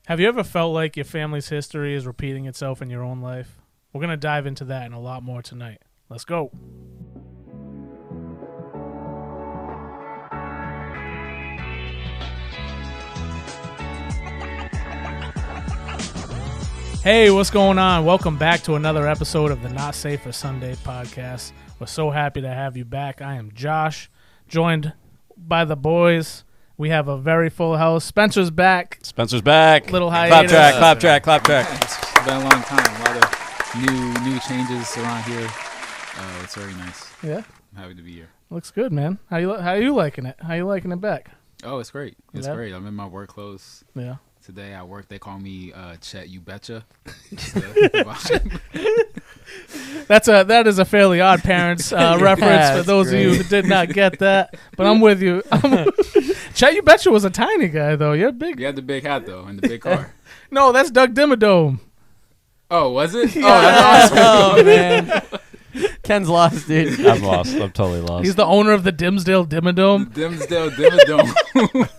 Have you ever felt like your family's history is repeating itself in your own life? We're going to dive into that and a lot more tonight. Let's go. Hey, what's going on? Welcome back to another episode of the Not Safe for Sunday podcast. We're so happy to have you back. I am Josh, joined by the boys. We have a very full house. Spencer's back. Little hiatus. Clap track. It's been a long time. A lot of new changes around here. It's very nice. Yeah. I'm happy to be here. Looks good, man. How you liking it? How you liking it back? Oh, it's great. It's great. I'm in my work clothes. Yeah. Today at work, they call me Chet You Betcha. That is a fairly odd parents reference for those of you who did not get that. But I'm with you. Chet You Betcha was a tiny guy, though. You're big. You had the big hat, though, and the big car. No, that's Doug Dimmadome. Oh, was it? Yeah. Oh, that's awesome. Oh, man. Ken's lost, dude. I'm lost. I'm totally lost. He's the owner of the Dimsdale Dimmadome. Dimsdale Dimmadome.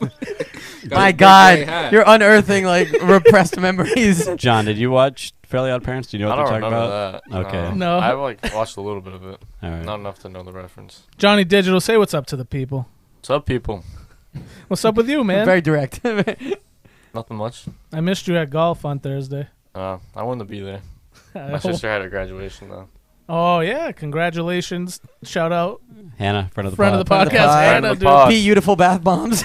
My God, you're unearthing like repressed memories. John, did you watch Fairly Odd Parents? Do you know what they're talking about? That. Okay. No. I watched a little bit of it. All right. Not enough to know the reference. Johnny Digital, say what's up to the people. What's up, people? What's up with you, man? Very direct. Nothing much. I missed you at golf on Thursday. I wanted to be there. My sister had her graduation, though. Oh, yeah. Congratulations. Shout out. Hannah, friend of the Friend pod. of the podcast. Friend Hannah, of the pod. Beautiful bath bombs.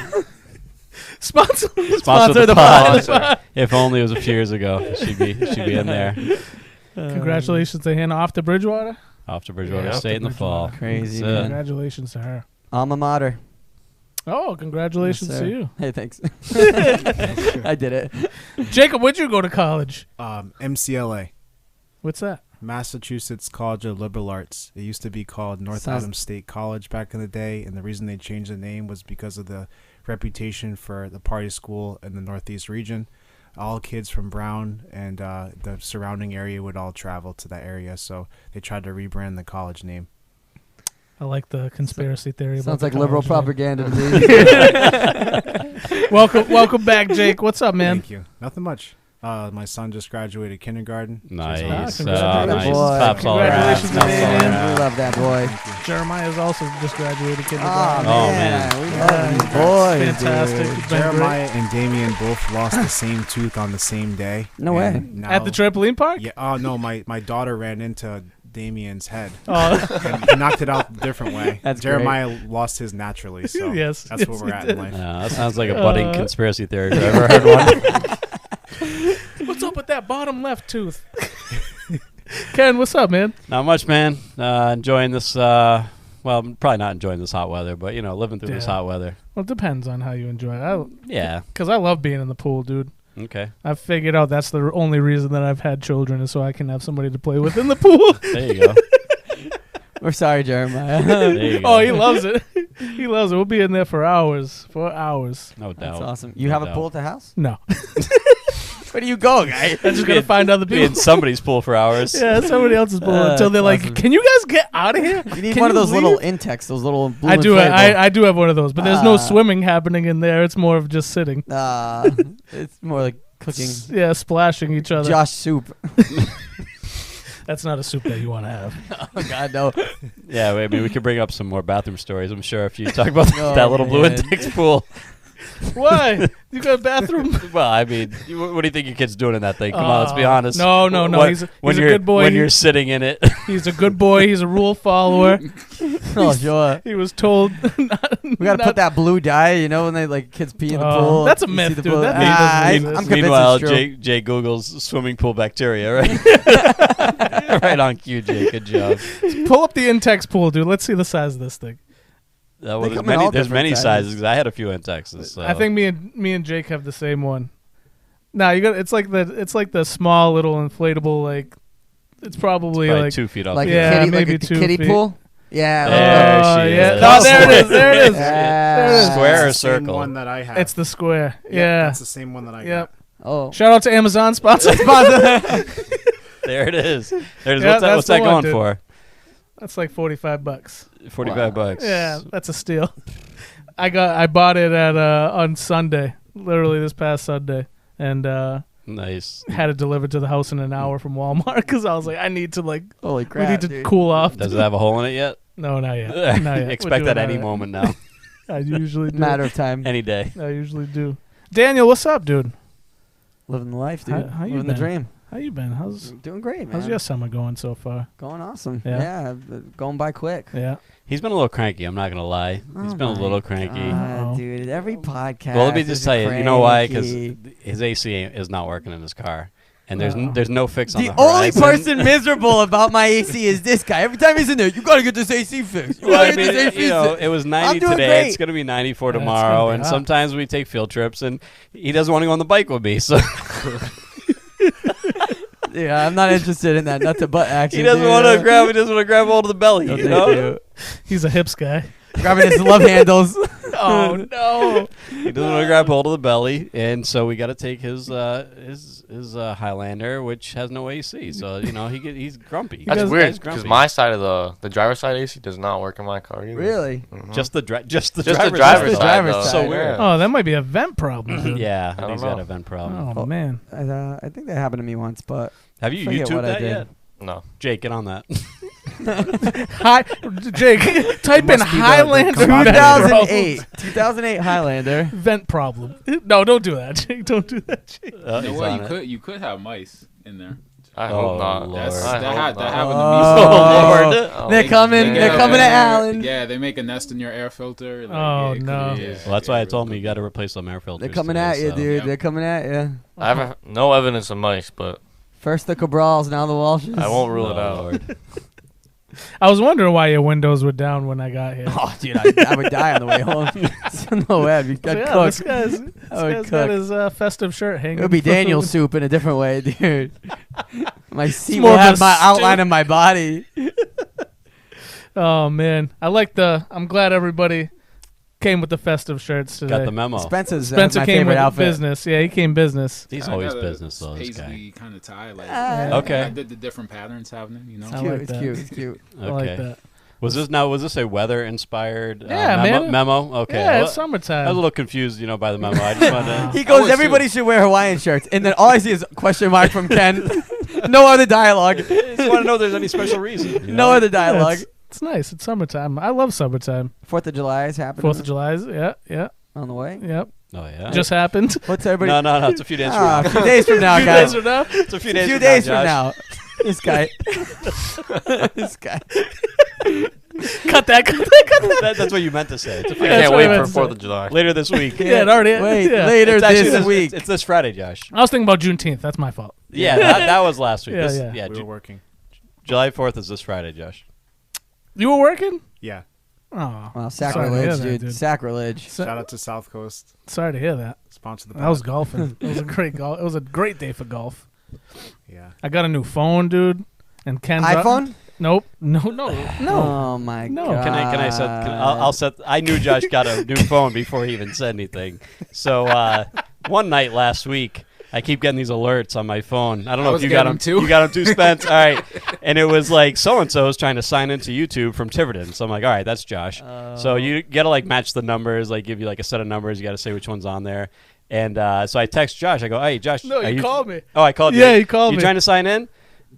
Sponsor the pod. pod. If only it was a few years ago, she'd be in there. Congratulations to Hannah off to Bridgewater. Off to Bridgewater Yeah, State in the fall. Crazy, That's it. man. Congratulations to her. Alma mater. Oh, congratulations Yes, to sir. you. Hey, thanks. I did it. Jacob, where'd you go to college? MCLA. What's that? Massachusetts College of Liberal Arts. It used to be called North Adams State College back in the day, and the reason they changed the name was because of the reputation for the party school in the Northeast region. All kids from Brown and the surrounding area would all travel to that area, so they tried to rebrand the college name. I like the conspiracy theory. Sounds about like liberal college propaganda to me. welcome back, Jake. What's up, man? Thank you. Nothing much. My son just graduated kindergarten. Nice. Congratulations. Nice. Boy. Claps all around. Congratulations to Claps all Damien. around. We love that boy. Jeremiah's also just graduated Oh, kindergarten. man. We love Yeah, these boys, fantastic. dude. It's been Jeremiah and Damien both lost the same tooth on the same day. No way. And great. now- At the trampoline park? Yeah. Oh no, my daughter ran into Damien's head. Oh, And he knocked it out a different way. That's Jeremiah lost his naturally, so Yes, that's yes, where we're he at did. in life. Yeah, that sounds like a budding conspiracy theory. If I've ever heard one. what's up with that bottom left tooth? Ken, what's up, man? Not much, man. Enjoying this. Well, I'm probably not enjoying this hot weather, but living through this Yeah. hot weather. Well, it depends on how you enjoy it. Yeah. Because I love being in the pool, dude. Okay. I've figured out that's the only reason that I've had children is so I can have somebody to play with in the pool. There you go. We're sorry, Jeremiah. There you go. Oh, he loves it. He loves it. We'll be in there for hours. No doubt. That's awesome. You No have a doubt. pool at the house? No. Where do you go, guy? I'm just going to find other Be people. in somebody's pool for hours. Yeah, somebody else's pool until they're like, awesome. can you guys get out of here? You need Can one of you those leave? little Intex, those little blue I do. inflatable. I do have one of those, but there's no Ah. swimming happening in there. It's more of just sitting. It's more like cooking Yeah, splashing each other. Josh soup. That's not a soup that you want to have. Oh, God, no. Yeah, I mean, we could bring up some more bathroom stories, I'm sure, if you talk about Oh, that little blue man. index pool. Why? You got a bathroom? Well, I mean, what do you think your kid's doing in that thing? Come on, let's be honest. No. What- He's a when good boy. When you're sitting in it. He's a good boy. He's a rule follower. Oh, sure. He was told. We got to put that blue dye, when they like kids pee in the pool. That's a You see myth, the dude. pool. That Ah, doesn't exist. I'm convinced Meanwhile, it's true. Jay Google's swimming pool bacteria, right? Right on cue, Jay. Good job. Pull up the Intex pool, dude. Let's see the size of this thing. Well, They there's come in all many different sizes. sizes. 'Cause I had a few Intexes. So. I think me and Jake have the same one. No, you got. It's like the small little inflatable. Like it's probably probably like 2 feet off. Like Yeah, a kitty, maybe like a 2 kiddie feet. pool? Yeah. There Oh, she yeah. is. No, there it is. There it is. Yeah. is. Square or That's the same circle? one that I have. It's the square. Yep, Yeah. that's the same one that I Yep. Oh. Shout out to Amazon sponsor. There it is. There's Yeah, what's that, that's what's the that one, going dude. for? That's like $45. 45 bucks. Yeah, that's a steal. I bought it at on Sunday, literally this past Sunday. and Nice. had it delivered to the house in an hour from Walmart because I was like, I need to Holy crap! we need to dude. cool off. Does it have a hole in it yet? No, not yet. Not yet. Expect We're that doing any all right. moment now. I usually do. Matter of time. Any day. I usually do. Daniel, what's up, dude? Living the life, dude. How you Living the been? dream. How you been? How's Doing great, man. how's your summer going so far? Going awesome. Yeah. Going by quick. Yeah. He's been a little cranky. I'm not gonna lie. He's been a little cranky. Uh-oh. Dude. Every podcast. Well, let me just tell you. You know why? Because cranky. his AC is not working in his car, and there's Uh-oh. there's no fix on The the only horizon. person miserable about my AC is this guy. Every time he's in there, you gotta get this AC fixed. You Well, gotta I get mean, this AC you know, fixed. it was 90 doing today. great. It's gonna be 94 Yeah, it's tomorrow, gonna be and hot. sometimes we take field trips, and he doesn't want to go on the bike with me, so Yeah, I'm not interested in that nut to butt action. he doesn't dude. want to grab. He doesn't want to grab hold of the belly. No, You thank know? you. He's a hips guy. Grabbing his love handles. Oh no. He doesn't want to grab hold of the belly, and so we got to take his Highlander, which has no AC. So you know he's grumpy. That's guys- weird He's because grumpy. my side of the driver's side AC does not work in my car either. Really? Mhm. just the Just the driver's driver's the side. driver's though. side. So weird. Oh, that might be a vent problem, dude. Yeah, I don't he's got know. a vent problem. Oh man. I think that happened to me once, but Have you forget YouTubed what I that did. yet? No. Jake, get on that. Hi, Jake. Type in must be the Highlander commodity. vent 2008 Highlander. vent problem. No, don't do that, Jake. Don't do that, Jake. You know He's what? on it. You could have mice in there. I Oh, hope not. Lord. That's, I that, hope ha- that not. happened Oh, to me. Lord. Oh, They're coming. They They're get coming a- at Allen. Yeah, they make a nest in your air filter. Like, Oh, it could- no. yeah, Well, that's why I yeah, told him real you got to replace some air filters. They're coming today, at you, so. dude. Yep. They're coming at you. I have no evidence of mice, but First the Cabrals, now the Walshes. I won't rule Oh, it out. Lord. I was wondering why your windows were down when I got here. Oh, dude, I would die on the way home. No way, I'd be So, I'd yeah, cook. this guy's got his festive shirt hanging. It would be from- Daniel soup in a different way, dude. My seat more will of have a my stew. outline of my body. Oh man, I'm glad everybody came with the festive shirts today. Got the memo. Spencer's Spencer my came favorite with outfit. business. Yeah, he came business. He's I always got a business, though, this guy. paisley kind of tie. Like, Okay. I did the different patterns happening, you know? It's I cute. like It's that. cute. It's cute. I like Okay. that. Was this a weather-inspired Yeah, memo? man. Memo? Okay. Yeah, Well, it's summertime. I was a little confused, by the memo. I just wanted to... He goes, was everybody too. should wear Hawaiian shirts. And then all I see is question mark from Ken. No other dialogue. I just want to know if there's any special reason. No other dialogue. It's nice. It's summertime. I love summertime. 4th of July is happening. 4th of July is yeah. On the way. Yep. Oh, yeah? Just happened. What's everybody? No. It's a few days from Ah, now. a few days from now, Few guys. days from now. It's a few A days, few from, days now, from Josh. now. This guy. This guy. Cut that. That's what you meant to say. It's a few I Yeah, days that's can't what wait I for meant to 4th say. of July. later this week. Yeah, it already. Wait, yeah. later It's actually this week. It's this Friday, Josh. I was thinking about Juneteenth. That's my fault. Yeah, that was last week. Yeah, yeah. We were working. July 4th is this Friday, Josh. You were working? Yeah. Oh, Wow, Sorry to sacrilege, hear that, dude. dude. Sacrilege. Shout out to South Coast. Sorry to hear that. Sponsor the I was pod. golfing. It was a great golf. It was a great day for golf. Yeah. I got a new phone, dude. And Ken's iPhone? Nope. No. Oh my No. god. Can I set? I'll set. I knew Josh got a new phone before he even said anything. So one night last week, I keep getting these alerts on my phone. I don't know I if was you got getting them them too. You got them too, Spence. All right. And it was like so and so is trying to sign into YouTube from Tiverton. So I'm like, all right, that's Josh. So you gotta match the numbers, give you a set of numbers. You gotta say which one's on there. And so I text Josh. I go, hey Josh. No, are you called me. Oh, I called you. Yeah, you called You me. trying to sign in?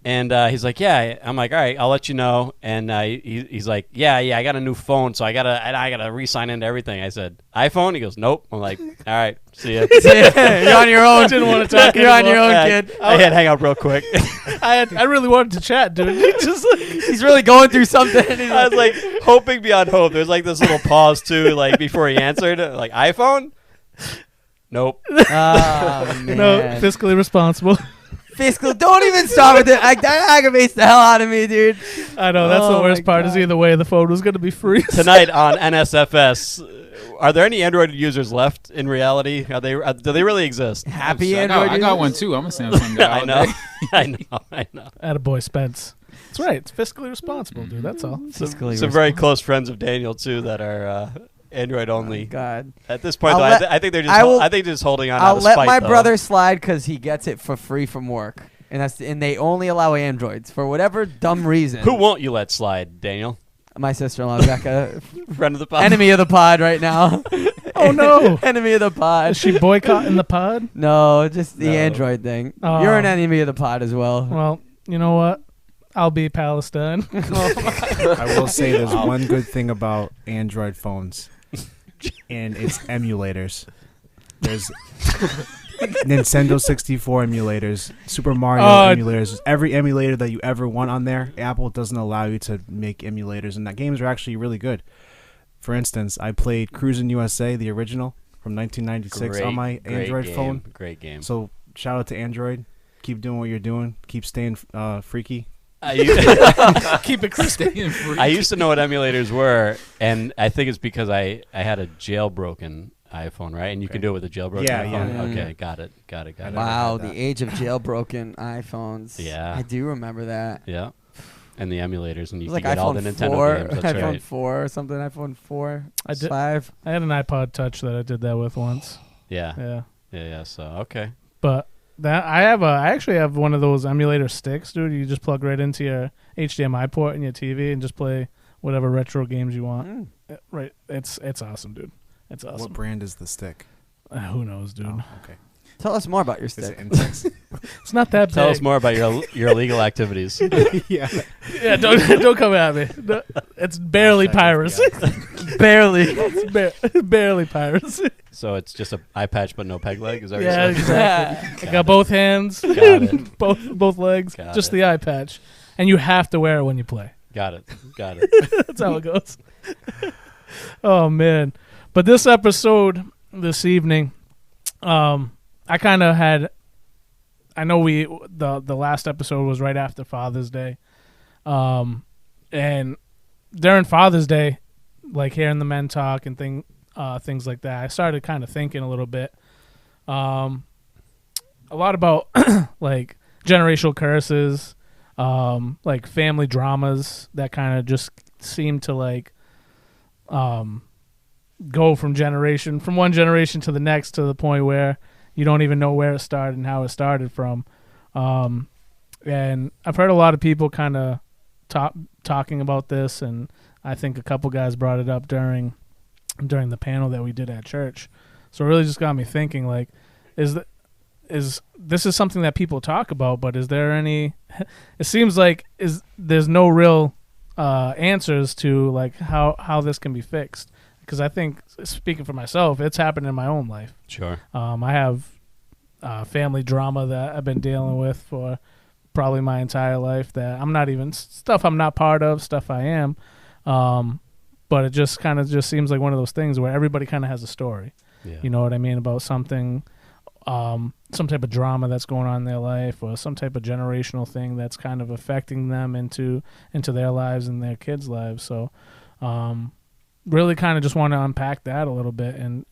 And he's like, yeah. I'm like, all right, I'll let you know. And he's like, yeah, I got a new phone, so I gotta re-sign into everything. I said, iPhone? He goes, nope. I'm like, all right, see ya. You're on your own. Didn't want to talk You're on your anymore. own, Yeah, kid. I had to hang up real quick. I really wanted to chat, dude. Just He's really going through something. He's I was like hoping beyond hope. There's this little pause too, before he answered. Like, iPhone? Nope. oh, man. no, fiscally responsible. Fiscal. Don't even start with it. That aggravates the hell out of me, dude. I know that's the Oh worst my part. Is God. either way, the phone was going to be free. Tonight on NSFS, are there any Android users left in reality? Do they really exist? Happy I Android. got one users? too. I'm a Samsung guy. I all know. day. I know. Attaboy Spence. That's right. It's fiscally responsible, dude. That's all. Fiscally Some very close friends of Daniel too that are Android only. God. At this point, I'll though, let- I think they're just. I will- I think they're just holding on. I'll out of let spite, my though. brother slide because he gets it for free from work, and they only allow Androids for whatever dumb reason. Who won't you let slide, Daniel? My sister-in-law, Becca, Friend of the pod. enemy of the pod right now. Oh, no. Enemy of the pod. Is she boycotting the pod? No, just the No. Android thing. Oh. You're an enemy of the pod as well. Well, you know what? I'll be Palestine. I will say there's one good thing about Android phones, and it's emulators. There's Nintendo 64 emulators, Super Mario emulators. Every emulator that you ever want on there, Apple doesn't allow you to make emulators, and that games are actually really good. For instance, I played Cruisin' USA, the original from 1996, on my Android phone. Great game. So shout out to Android. Keep doing what you're doing. Keep staying freaky. Keep it crispy. I used to know what emulators were, and I think it's because I had a jailbroken iPhone, right? And you can do it with a jailbroken iPhone. Yeah. Okay, got it. Wow, the age of jailbroken iPhones. Yeah. I do remember that. Yeah. And the emulators, and you It was can like get all iPhone the Nintendo 4, games. That's iPhone right. 4 or something, iPhone 4, I did- 5. I had an iPod Touch that I did that with once. Yeah. Yeah. So, okay. But that I actually have one of those emulator sticks, dude. You just plug right into your HDMI port in your TV and just play whatever retro games you want. Right. It's awesome, dude. It's awesome. What brand is the stick? Who knows, dude? Oh, okay. Tell us more about your Is it stick. Intex? It's not that Tell big. us more about your illegal activities. Yeah. Yeah, don't come at me. No, it's barely piracy. Barely. It's barely piracy. So it's just an eye patch but no peg leg? Is that what Yeah, you're saying? exactly. I got both hands, Got it. both legs, Got just it. the eye patch, and you have to wear it when you play. Got it. That's how it goes. Oh man! But this episode this evening, I kind of had. I know the last episode was right after Father's Day, and during Father's Day, like hearing the men talk and things like that, I started kind of thinking a little bit, a lot about like generational curses, like family dramas that kind of just seem to like go from one generation to the next to the point where you don't even know where it started and how it started from. And I've heard a lot of people kind of talking about this, and I think a couple guys brought it up during the panel that we did at church. So it really just got me thinking, like, is this is something that people talk about, but is there any? It seems like there's no real answers to like how this can be fixed. Because I think, speaking for myself, it's happened in my own life. Sure. I have family drama that I've been dealing with for probably my entire life that I'm not even, stuff I'm not part of, stuff I am. But it just kind of just seems like one of those things where everybody kind of has a story. Yeah. You know what I mean? About something, some type of drama that's going on in their life, or some type of generational thing that's kind of affecting them into their lives and their kids' lives. So, really kind of just want to unpack that a little bit. And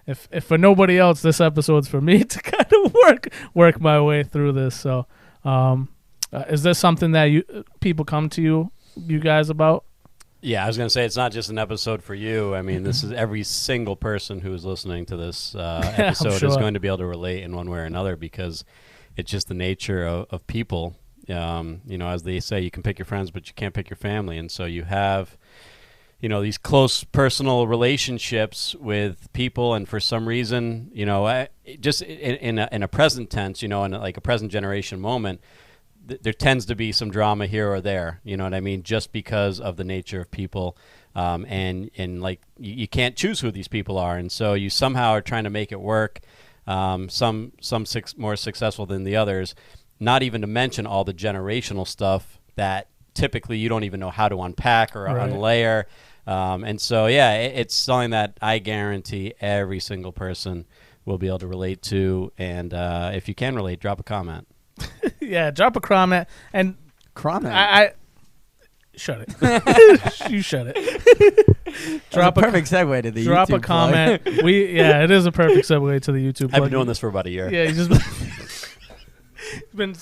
if for nobody else, this episode's for me to kind of work my way through this. So, is this something that people come to you guys about? Yeah, I was going to say, it's not just an episode for you. I mean, this is every single person who is listening to this episode sure. is going to be able to relate in one way or another, because it's just the nature of people. As they say, you can pick your friends, but you can't pick your family. And so you have, these close personal relationships with people. And for some reason, just in a present tense, in like a present generation moment, there tends to be some drama here or there, you know what I mean? Just because of the nature of people. And like, you can't choose who these people are. And so you somehow are trying to make it work. Some more successful than the others, not even to mention all the generational stuff that typically you don't even know how to unpack or unlayer. And so, it's something that I guarantee every single person will be able to relate to. And if you can relate, drop a comment. Yeah, drop a comment. And Comment. I shut it. You shut it. Drop a perfect segue to the drop YouTube a comment. It is a perfect segue to the YouTube. I've been doing this for about a year. Yeah, you just been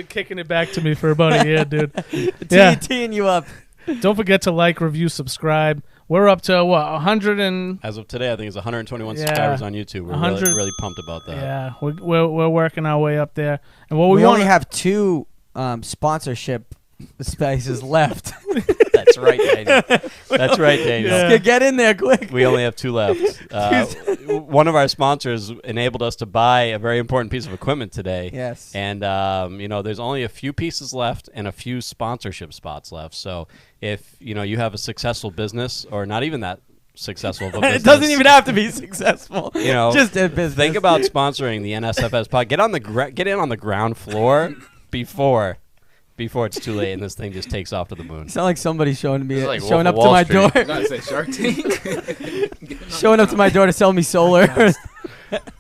kicking it back to me for about a year, dude. Teeing you up. Don't forget to like, review, subscribe. We're up to 100 and as of today, I think it's 121 subscribers on YouTube. We're really pumped about that. Yeah, we're working our way up there. And what We want only have 2 sponsorship spaces left. That's right, Daniel. That's right, Daniel. Yeah. Get in there quick. We only have 2 left. One of our sponsors enabled us to buy a very important piece of equipment today. Yes. And, there's only a few pieces left and a few sponsorship spots left. So if, you have a successful business or not even that successful of a business. It doesn't even have to be successful. Just a business. Think about sponsoring the NSFS pod. Get in on the ground floor before it's too late and this thing just takes off to the moon. You sound like somebody showing Like up to Wall my Street. door. Not say Shark Tank. Showing up to my door to sell me solar.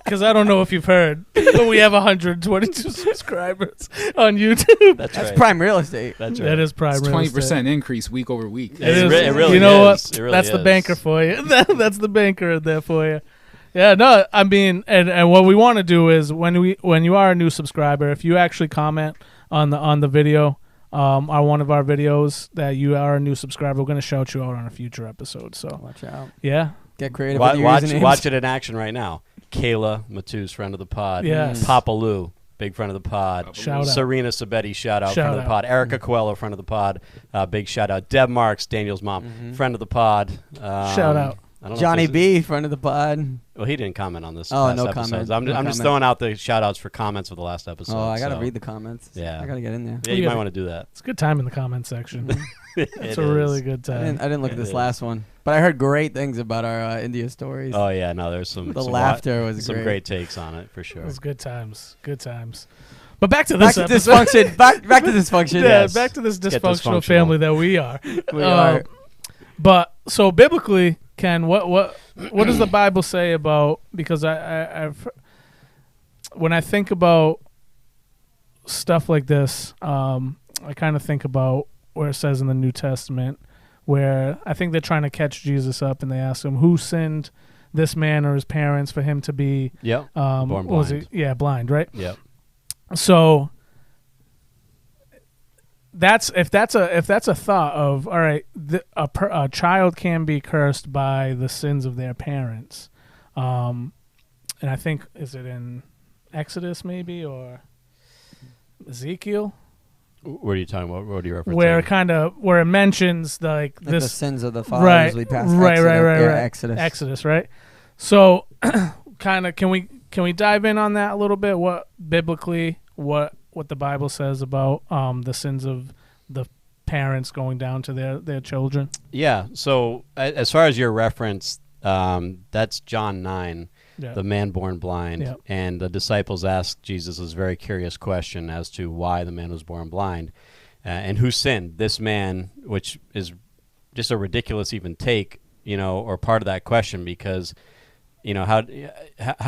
Because I don't know if you've heard, but we have 122 subscribers on YouTube. That's That's right. prime real estate. That's right. That is prime It's real 20% estate. increase week over week. It is. It really you know is. what? It really That's the is. banker for you. That's the banker there for you. Yeah, no, I mean, and what we want to do is when you are a new subscriber, if you actually comment on the video, on one of our videos that you are a new subscriber, we're going to shout you out on a future episode. So Watch out. yeah, Get creative with your usernames. Watch it in action right now. Kayla Matu's friend of the pod. Yes. Papa Lou, big friend of the pod. Shout out. Serena Sabetti, shout out, friend of the out. pod. Erica Coelho, friend of the pod. Big shout out. Deb Marks, Daniel's mom, friend of the pod. Shout out. I don't know if Johnny there's- B, friend of the pod. Well, he didn't comment on this. Oh, past no episodes. comment. I'm No just comment. throwing out the shout outs for comments of the last episode. Oh, I got to so- read the comments. Yeah. I got to get in there. Yeah, you Yeah. might want to do that. It's a good time in the comment section. It It's a is. really good I time. didn't look at It this is. last one, but I heard great things about our India stories. Oh yeah, no, there's some The some laughter was some great. great takes on it for sure. It was good times. Good times. But back to Back this to episode. dysfunction. back to dysfunction. Yeah, Yes. back to this Get dysfunctional dysfunctional. family that we are. We are. But so biblically, Ken, what does the Bible say about? Because I've when I think about stuff like this, I kind of think about where it says in the New Testament, where I think they're trying to catch Jesus up, and they ask him, "Who sinned, this man or his parents, for him to be Yep. born Born was blind. he? Yeah, blind, right?" Yep. So that's a thought of, all right, a child can be cursed by the sins of their parents, and I think, is it in Exodus maybe or Ezekiel, What are you talking about? What are you referencing? where it mentions like The this sins of the fathers right, we passed. right, Exodus. Exodus, right? So, kind of, can we dive in on that a little bit? What biblically, what the Bible says about the sins of the parents going down to their children? Yeah. So as far as your reference, that's John 9, Yeah. the man born blind, Yep. and the disciples asked Jesus this very curious question as to why the man was born blind, and who sinned, this man, which is just a ridiculous even take, or part of that question, because how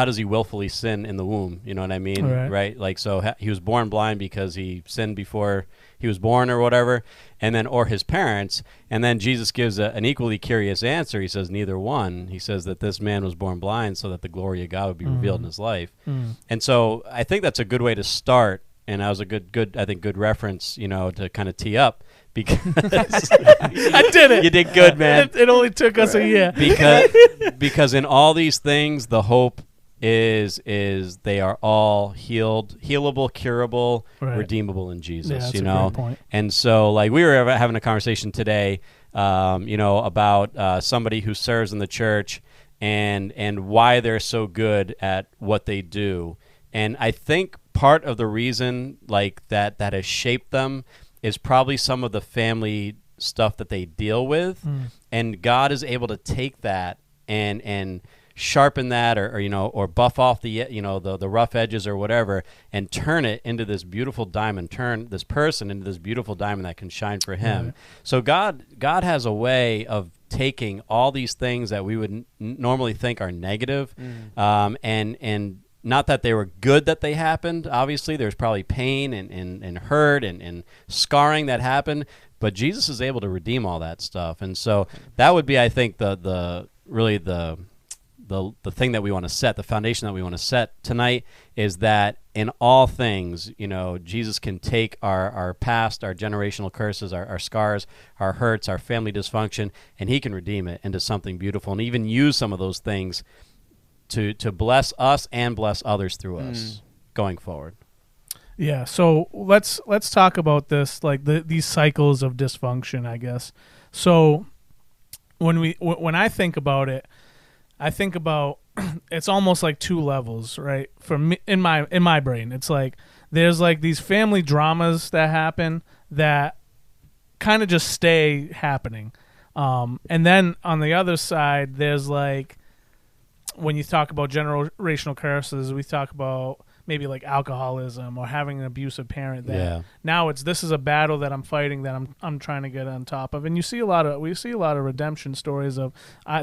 does he willfully sin in the womb? You know what I mean? Right. Like, so he was born blind because he sinned before he was born or whatever, and then, or his parents. And then Jesus gives an equally curious answer. He says, neither one. He says that this man was born blind so that the glory of God would be revealed in his life. And so I think that's a good way to start. And that was a good reference, to kind of tee up, because I did it. You did good, man. It only took us a year. because in all these things, the hope is they are all healable, curable, Right. redeemable in Jesus. Yeah, that's you a know, great point. and so like we were having a conversation today, about somebody who serves in the church and why they're so good at what they do, and I think part of the reason like that has shaped them is probably some of the family stuff that they deal with, and God is able to take that and sharpen that or buff off the the rough edges or whatever, and turn it into this beautiful diamond, turn this person into this beautiful diamond that can shine for him. Right. So God has a way of taking all these things that we would normally think are negative, and not that they were good that they happened. Obviously, there's probably pain and hurt and scarring that happened, but Jesus is able to redeem all that stuff. And so that would be, I think, the thing that we want to set, the foundation that we want to set tonight, is that in all things, Jesus can take our past, our generational curses, our scars, our hurts, our family dysfunction, and he can redeem it into something beautiful, and even use some of those things to bless us and bless others through us going forward. Yeah, so let's talk about this, like these cycles of dysfunction, I guess. So when I think about it, I think about it's almost like two levels, right? For me, in my brain, it's like there's like these family dramas that happen that kind of just stay happening, and then on the other side, there's like when you talk about generational curses, we talk about maybe like alcoholism or having an abusive parent. That now this is a battle that I'm fighting, that I'm trying to get on top of. And we see a lot of redemption stories of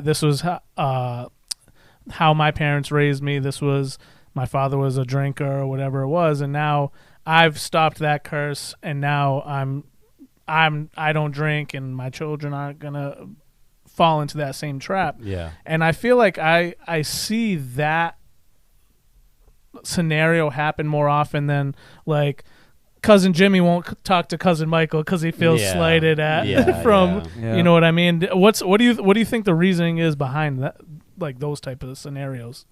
this was how my parents raised me. This was my father was a drinker or whatever it was, and now I've stopped that curse, and now I don't drink, and my children aren't gonna fall into that same trap. Yeah. And I feel like I see that scenario happen more often than like cousin Jimmy won't talk to cousin Michael because he feels slighted at from you know what I mean. What do you think the reasoning is behind that, like those type of scenarios?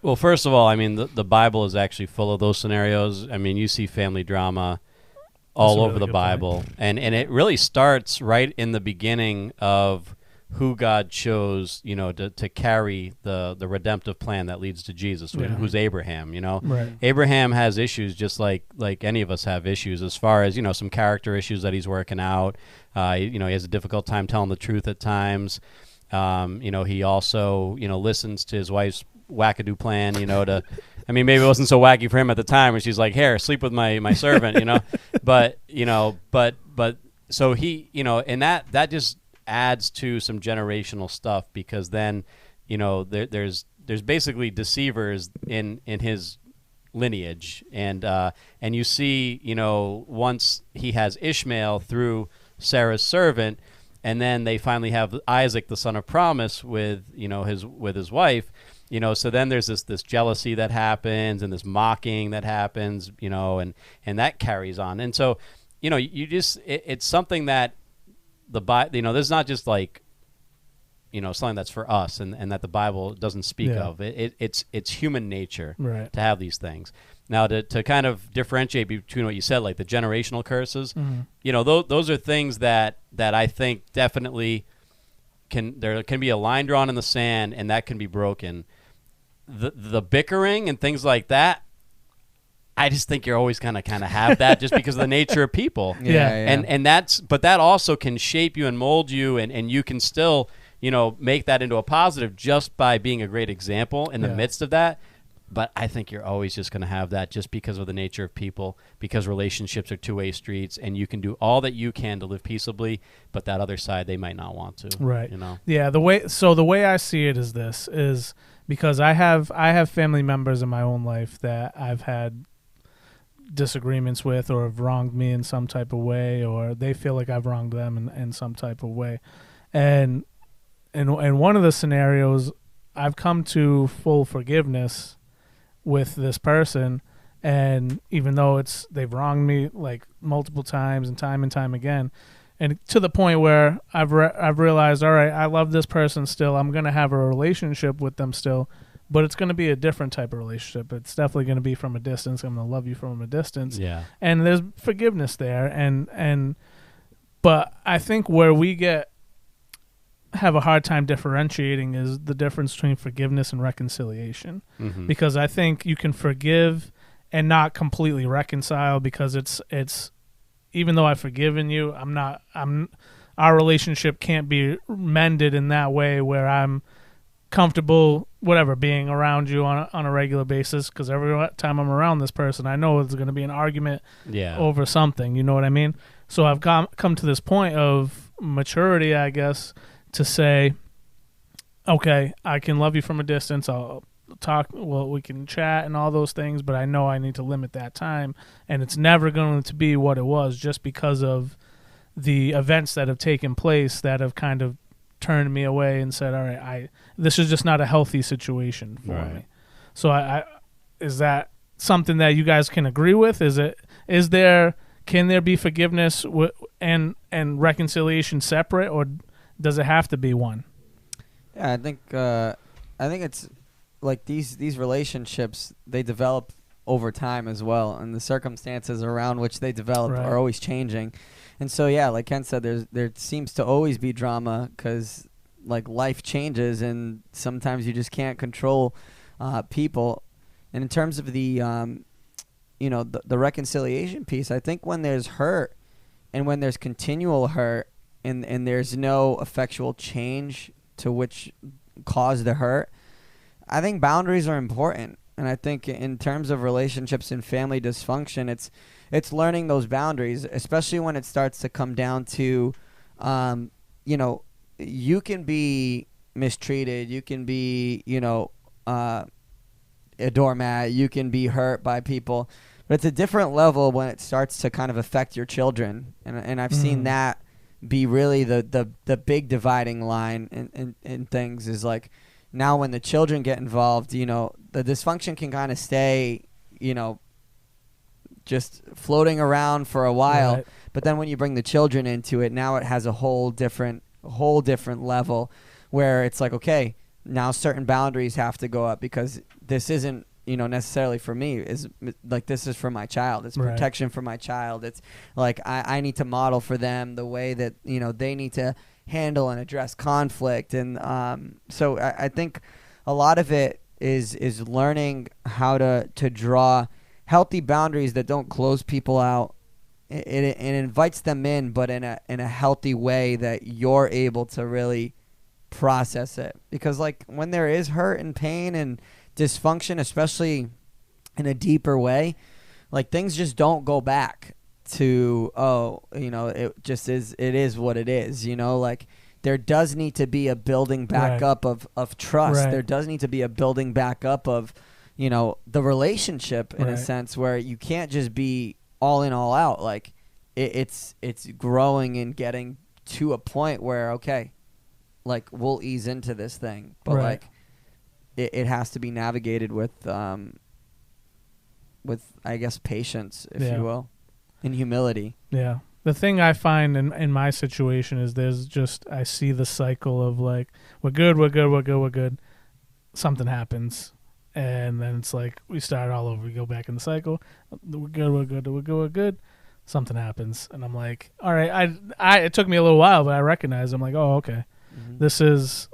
Well, first of all, I mean the Bible is actually full of those scenarios. I mean, you see family drama all over the Bible, and it really starts right in the beginning of who God chose, you know, to carry the redemptive plan that leads to Jesus, who's Abraham, you know. Right. Abraham has issues just like any of us have issues as far as, you know, some character issues that he's working out. You know, he has a difficult time telling the truth at times. You know, he also, you know, listens to his wife's wackadoo plan, you know, I mean, maybe it wasn't so wacky for him at the time, where she's like, here, sleep with my servant, you know. But so he, you know, and that just adds to some generational stuff, because then, you know, there's basically deceivers in his lineage, and you see, you know, once he has Ishmael through Sarah's servant, and then they finally have Isaac, the son of promise, with, you know, his wife, you know, so then there's this jealousy that happens, and this mocking that happens, you know, and that carries on, and so, you know, you just it's something that you know, there's not just like, you know, something that's for us and that the Bible doesn't speak of. It's human nature to have these things. Now, to kind of differentiate between what you said, like the generational curses, you know, those are things that I think definitely there can be a line drawn in the sand, and that can be broken. The bickering and things like that, I just think you're always gonna kind of have that, just because of the nature of people. And but that also can shape you and mold you, and you can still, you know, make that into a positive just by being a great example in the midst of that. But I think you're always just gonna have that, just because of the nature of people, because relationships are two-way streets, and you can do all that you can to live peaceably, but that other side, they might not want to. Right. You know. Yeah. The way I see it is because I have family members in my own life that I've had disagreements with, or have wronged me in some type of way, or they feel like I've wronged them in some type of way, and one of the scenarios, I've come to full forgiveness with this person, and even though they've wronged me like multiple times and time again, and to the point where I've realized, all right, I love this person still, I'm gonna have a relationship with them still, but it's going to be a different type of relationship. It's definitely going to be from a distance. I'm going to love you from a distance. Yeah. And there's forgiveness there. But I think where we have a hard time differentiating is the difference between forgiveness and reconciliation. Mm-hmm. Because I think you can forgive and not completely reconcile, because it's even though I've forgiven you, our relationship can't be mended in that way where I'm comfortable, whatever, being around you on a regular basis, because every time I'm around this person, I know there's going to be an argument over something, you know what I mean? So I've come to this point of maturity, I guess, to say, okay, I can love you from a distance, I'll talk, well, we can chat and all those things, but I know I need to limit that time, and it's never going to be what it was, just because of the events that have taken place that have kind of turned me away and said, all right, this is just not a healthy situation for me. So is that something that you guys can agree with? Can there be forgiveness and reconciliation separate, or does it have to be one? Yeah, I think it's like these relationships, they develop over time as well, and the circumstances around which they develop Right. are always changing. And so, yeah, like Ken said, there seems to always be drama because, like, life changes, and sometimes you just can't control people. And in terms of the, the reconciliation piece, I think when there's hurt and when there's continual hurt and there's no effectual change to which caused the hurt, I think boundaries are important. And I think in terms of relationships and family dysfunction, it's learning those boundaries, especially when it starts to come down to, you can be mistreated, you can be, a doormat, you can be hurt by people, but it's a different level when it starts to kind of affect your children. And I've seen that be really the big dividing line in things is like, now when the children get involved, the dysfunction can kind of stay, just floating around for a while. Right. But then when you bring the children into it, now it has a whole different level where it's like, okay, now certain boundaries have to go up because this isn't, necessarily for me. Is like, this is for my child. It's Right. protection for my child. It's like I need to model for them the way that, they need to handle and address conflict. And so I think a lot of it is learning how to draw healthy boundaries that don't close people out. It invites them in, but in a healthy way that you're able to really process it. Because like when there is hurt and pain and dysfunction, especially in a deeper way, like things just don't go back to, it is what it is, like there does need to be a building back Right. up of trust. Right. There does need to be a building back up of, the relationship in a Right. sense where you can't just be all in, all out. Like it's growing and getting to a point where, okay, like we'll ease into this thing, but Right. like it has to be navigated with I guess patience, if Yeah. you will, and humility. Yeah. The thing I find in my situation is I see the cycle of like, we're good. Something happens. And then it's like, we start all over. We go back in the cycle. We're good. Something happens. And I'm like, all right, it took me a little while, but I recognize, I'm like, oh, okay. Mm-hmm. This is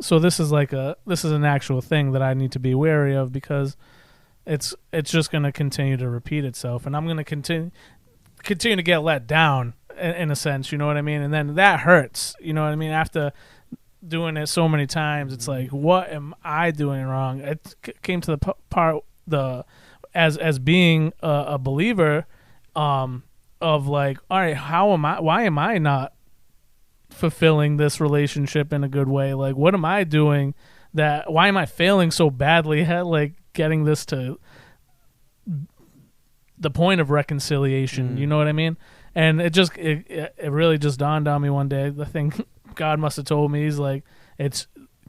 an actual thing that I need to be wary of because it's just going to continue to repeat itself, and I'm going to continue to get let down in a sense, you know what I mean? And then that hurts, you know what I mean? After doing it so many times, it's like, what am I doing wrong? It came to the part as being a believer of like, all right, why am I not fulfilling this relationship in a good way? Like, what am I doing why am I failing so badly at like getting this to the point of reconciliation? You know what I mean? And it really just dawned on me one day. The thing God must have told me, he's like,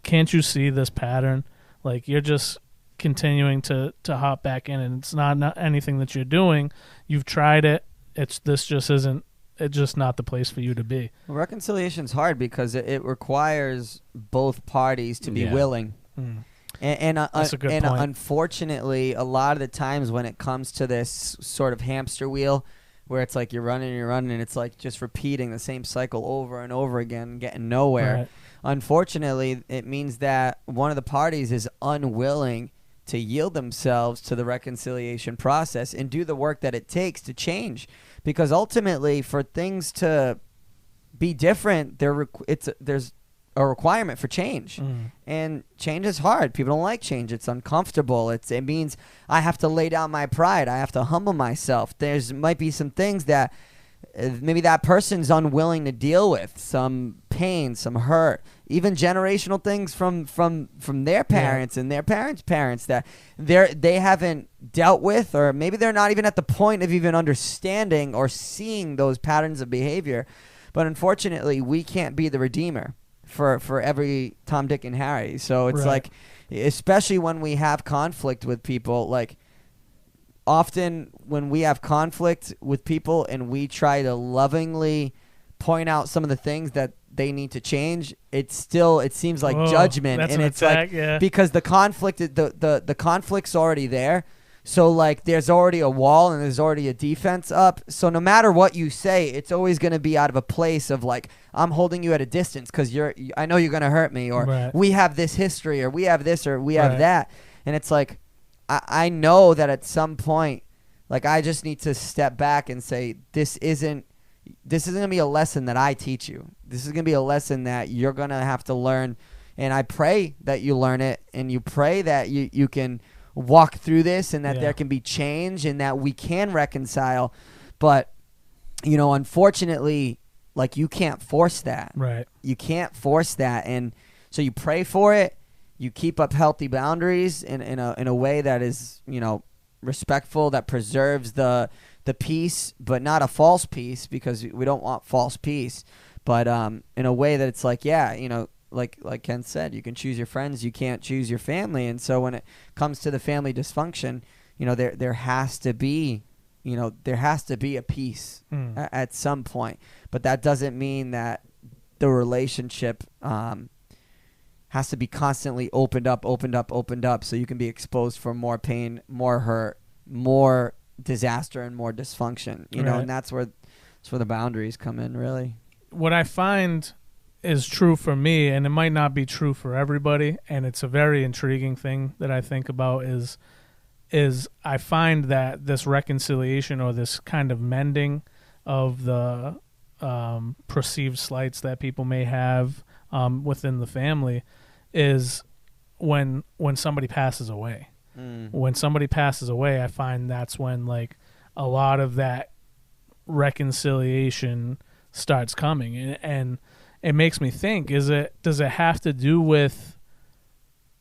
can't you see this pattern? Like, you're just continuing to hop back in, and it's not anything that you're doing. You've tried it. It's just not the place for you to be. Well, reconciliation's hard because it requires both parties to be willing. That's a good point. Unfortunately, a lot of the times when it comes to this sort of hamster wheel, where it's like you're running, and it's like just repeating the same cycle over and over again, getting nowhere. Right. Unfortunately, it means that one of the parties is unwilling to yield themselves to the reconciliation process and do the work that it takes to change. Because ultimately, for things to be different, there's a requirement for change. And change is hard. People don't like change. It's uncomfortable. It means I have to lay down my pride. I have to humble myself. Might be some things that maybe that person's unwilling to deal with, some pain, some hurt, even generational things from their parents and their parents that they haven't dealt with, or maybe they're not even at the point of even understanding or seeing those patterns of behavior. But unfortunately, we can't be the redeemer for every Tom, Dick, and Harry. So it's like, especially when we have conflict with people, like often when we have conflict with people and we try to lovingly point out some of the things that they need to change, it seems like judgment, and it's like because the conflict's already there. So, like, there's already a wall and there's already a defense up. So no matter what you say, it's always going to be out of a place of, like, I'm holding you at a distance because I know you're going to hurt me, or we have this history, or we have this, or we have that. And it's like, I know that at some point, like, I just need to step back and say, this isn't going to be a lesson that I teach you. This is going to be a lesson that you're going to have to learn. And I pray that you learn it, and you pray that you can walk through this, and that there can be change, and that we can reconcile. But, you know, unfortunately, like, you can't force that. Right. You can't force that. And so you pray for it. You keep up healthy boundaries in a way that is, you know, respectful, that preserves the peace, but not a false peace, because we don't want false peace. But in a way that it's like, yeah, you know, like Ken said, you can choose your friends, you can't choose your family. And so when it comes to the family dysfunction, you know, there has to be, you know, there has to be a peace at some point. But that doesn't mean that the relationship has to be constantly opened up, so you can be exposed for more pain, more hurt, more disaster, and more dysfunction. You know, and that's where the boundaries come in, really. What I find is true for me, and it might not be true for everybody, and it's a very intriguing thing that I think about, is I find that this reconciliation, or this kind of mending of the perceived slights that people may have within the family, is when somebody passes away. When somebody passes away, I find that's when, like, a lot of that reconciliation starts coming, and it makes me think, does it have to do with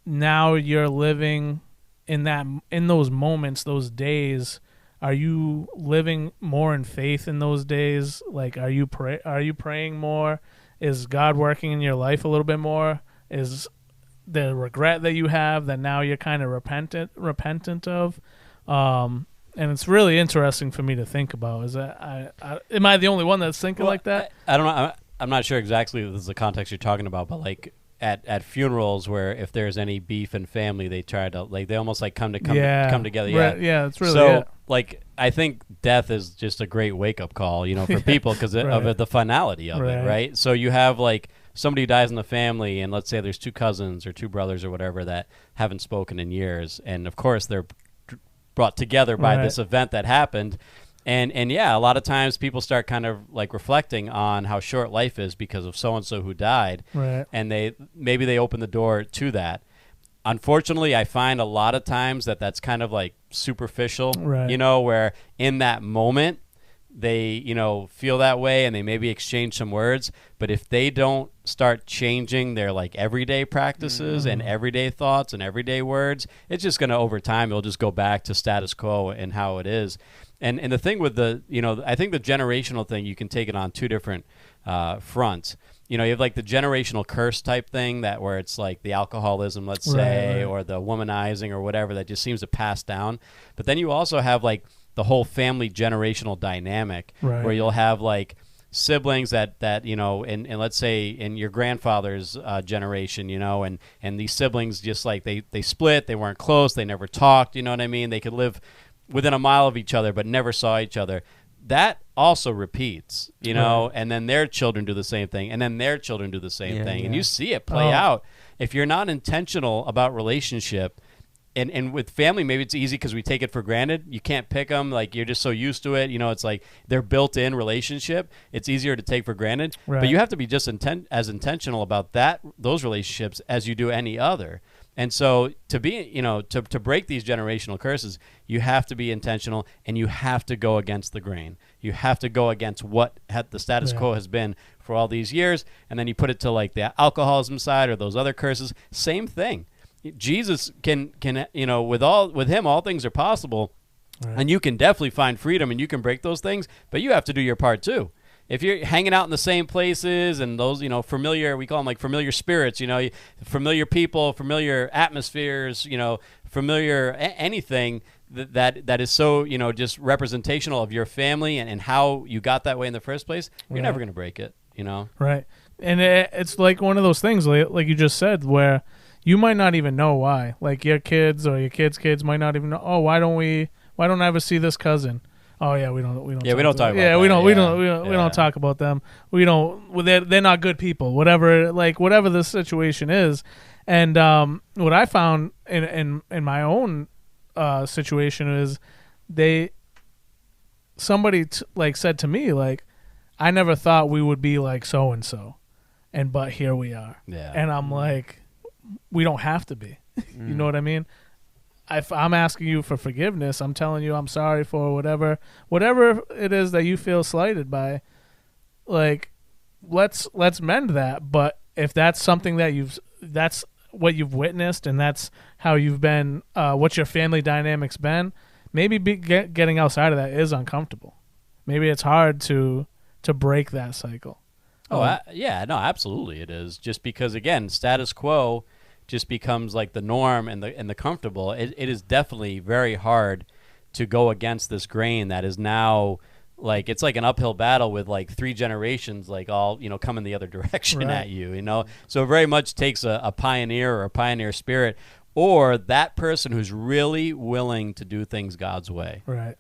now you're living in those moments, those days? Are you living more in faith in those days? Like, are you praying more? Is God working in your life a little bit more? Is the regret that you have that now you're kind of repentant of? And it's really interesting for me to think about. Is that am I the only one that's thinking like that? I don't know. I'm not sure exactly this is the context you're talking about, but, like, at funerals, where if there's any beef in family, they try to, like, they almost, like, come together. Yeah, that's really so it. Like, I think death is just a great wake up call, you know, for people, because of the finality of it, right? So you have, like, somebody who dies in the family, and let's say there's two cousins or two brothers or whatever that haven't spoken in years, and of course they're brought together by this event that happened. And yeah, a lot of times people start kind of, like, reflecting on how short life is because of so-and-so who died. Right. And maybe they open the door to that. Unfortunately, I find a lot of times that's kind of, like, superficial, you know, where in that moment they, you know, feel that way, and they maybe exchange some words. But if they don't start changing their, like, everyday practices and everyday thoughts and everyday words, it's just going to, over time, it'll just go back to status quo and how it is. And the thing with the, you know, I think the generational thing, you can take it on two different fronts. You know, you have, like, the generational curse type thing, that where it's like the alcoholism, let's say, or the womanizing or whatever, that just seems to pass down. But then you also have, like, the whole family generational dynamic, where you'll have, like, siblings that you know, and let's say in your grandfather's generation, you know, and these siblings just, like, they split, they weren't close, they never talked, you know what I mean? They could live within a mile of each other but never saw each other. That also repeats, you know, and then their children do the same thing, and then their children do the same thing. And you see it play out. If you're not intentional about relationship, and with family, maybe it's easy because we take it for granted. You can't pick them. Like, you're just so used to it. You know, it's like their built-in relationship. It's easier to take for granted. But you have to be just as intentional about those relationships as you do any other. And so to be, you know, to break these generational curses, you have to be intentional, and you have to go against the grain. You have to go against what the status quo has been for all these years. And then you put it to, like, the alcoholism side or those other curses. Same thing. Jesus can you know, with him all things are possible, and you can definitely find freedom, and you can break those things, but you have to do your part too. If you're hanging out in the same places, and those, you know, familiar, we call them, like, familiar spirits, you know, familiar people, familiar atmospheres, you know, familiar anything that is so, you know, just representational of your family and how you got that way in the first place, you're never going to break it, you know? Right. And it's like one of those things, like you just said, where you might not even know why. Like your kids or your kids' kids might not even know. Oh, why don't I ever see this cousin? Oh yeah, we don't. Yeah, we don't talk about yeah, that. we don't. We Yeah. don't. We don't talk about them. We don't. Well, they're not good people. Whatever. Like whatever the situation is, and what I found in my own situation is somebody like said to me like, I never thought we would be like so and so, but here we are. Yeah. And I'm like, we don't have to be. You know what I mean? If I'm asking you for forgiveness, I'm telling you I'm sorry for whatever it is that you feel slighted by. Like, let's mend that. But if that's something that that's what you've witnessed, and that's how you've been, what your family dynamics been, maybe getting outside of that is uncomfortable. Maybe it's hard to break that cycle. Yeah, no, absolutely it is. Just because, again, status quo just becomes like the norm and the comfortable. It is definitely very hard to go against this grain that is now like, it's like an uphill battle with like 3 generations, like all, coming the other direction Right. at you, So it very much takes a pioneer or a pioneer spirit, or that person who's really willing to do things God's way, Right.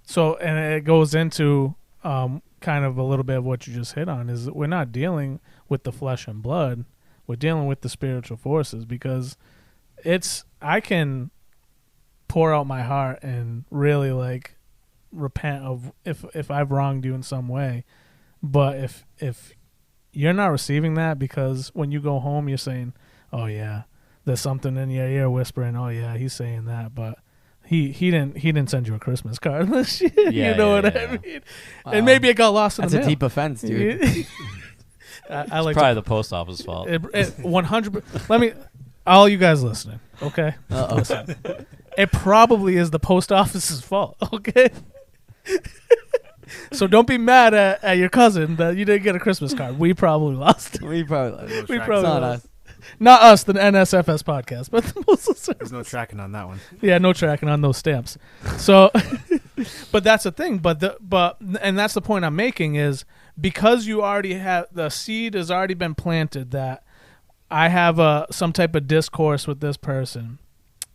So, and it goes into kind of a little bit of what you just hit on, is that we're not dealing with the flesh and blood. We're dealing with the spiritual forces, because I can pour out my heart and really like repent of if I've wronged you in some way. But if you're not receiving that, because when you go home, you're saying, oh yeah, there's something in your ear whispering, oh yeah, he's saying that, but he didn't send you a Christmas card. You know what I mean? Wow. And maybe it got lost in That's the a mail. deep offense, dude. I like Probably the post office fault. 100. Let me, all you guys listening, okay? Listen. It probably is the post office's fault, okay? So don't be mad at your cousin that you didn't get a Christmas card. We probably lost. We probably We It's probably not lost. Not us, the NSFS podcast, but the Postal Service. There's no tracking on that one. Yeah, no tracking on those stamps. So, but that's the thing. And that's the point I'm making, is because you already have, the seed has already been planted that I have some type of discourse with this person,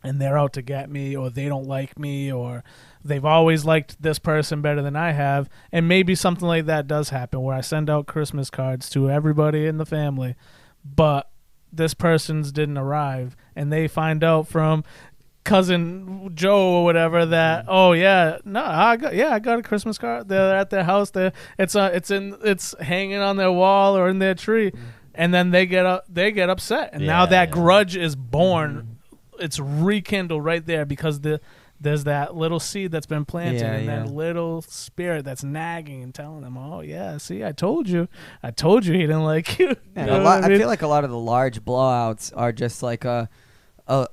and they're out to get me, or they don't like me, or they've always liked this person better than I have. And maybe something like that does happen, where I send out Christmas cards to everybody in the family, but this person's didn't arrive, and they find out from cousin Joe or whatever that, oh yeah, no, I got a Christmas card. They're at their house. It's hanging on their wall or in their tree, and then they get upset, and now that grudge is born. It's rekindled right there, because there's that little seed that's been planted, and that little spirit that's nagging and telling them, oh yeah, see, I told you he didn't like you. And You know what I mean? feel like a lot of the large blowouts are just like a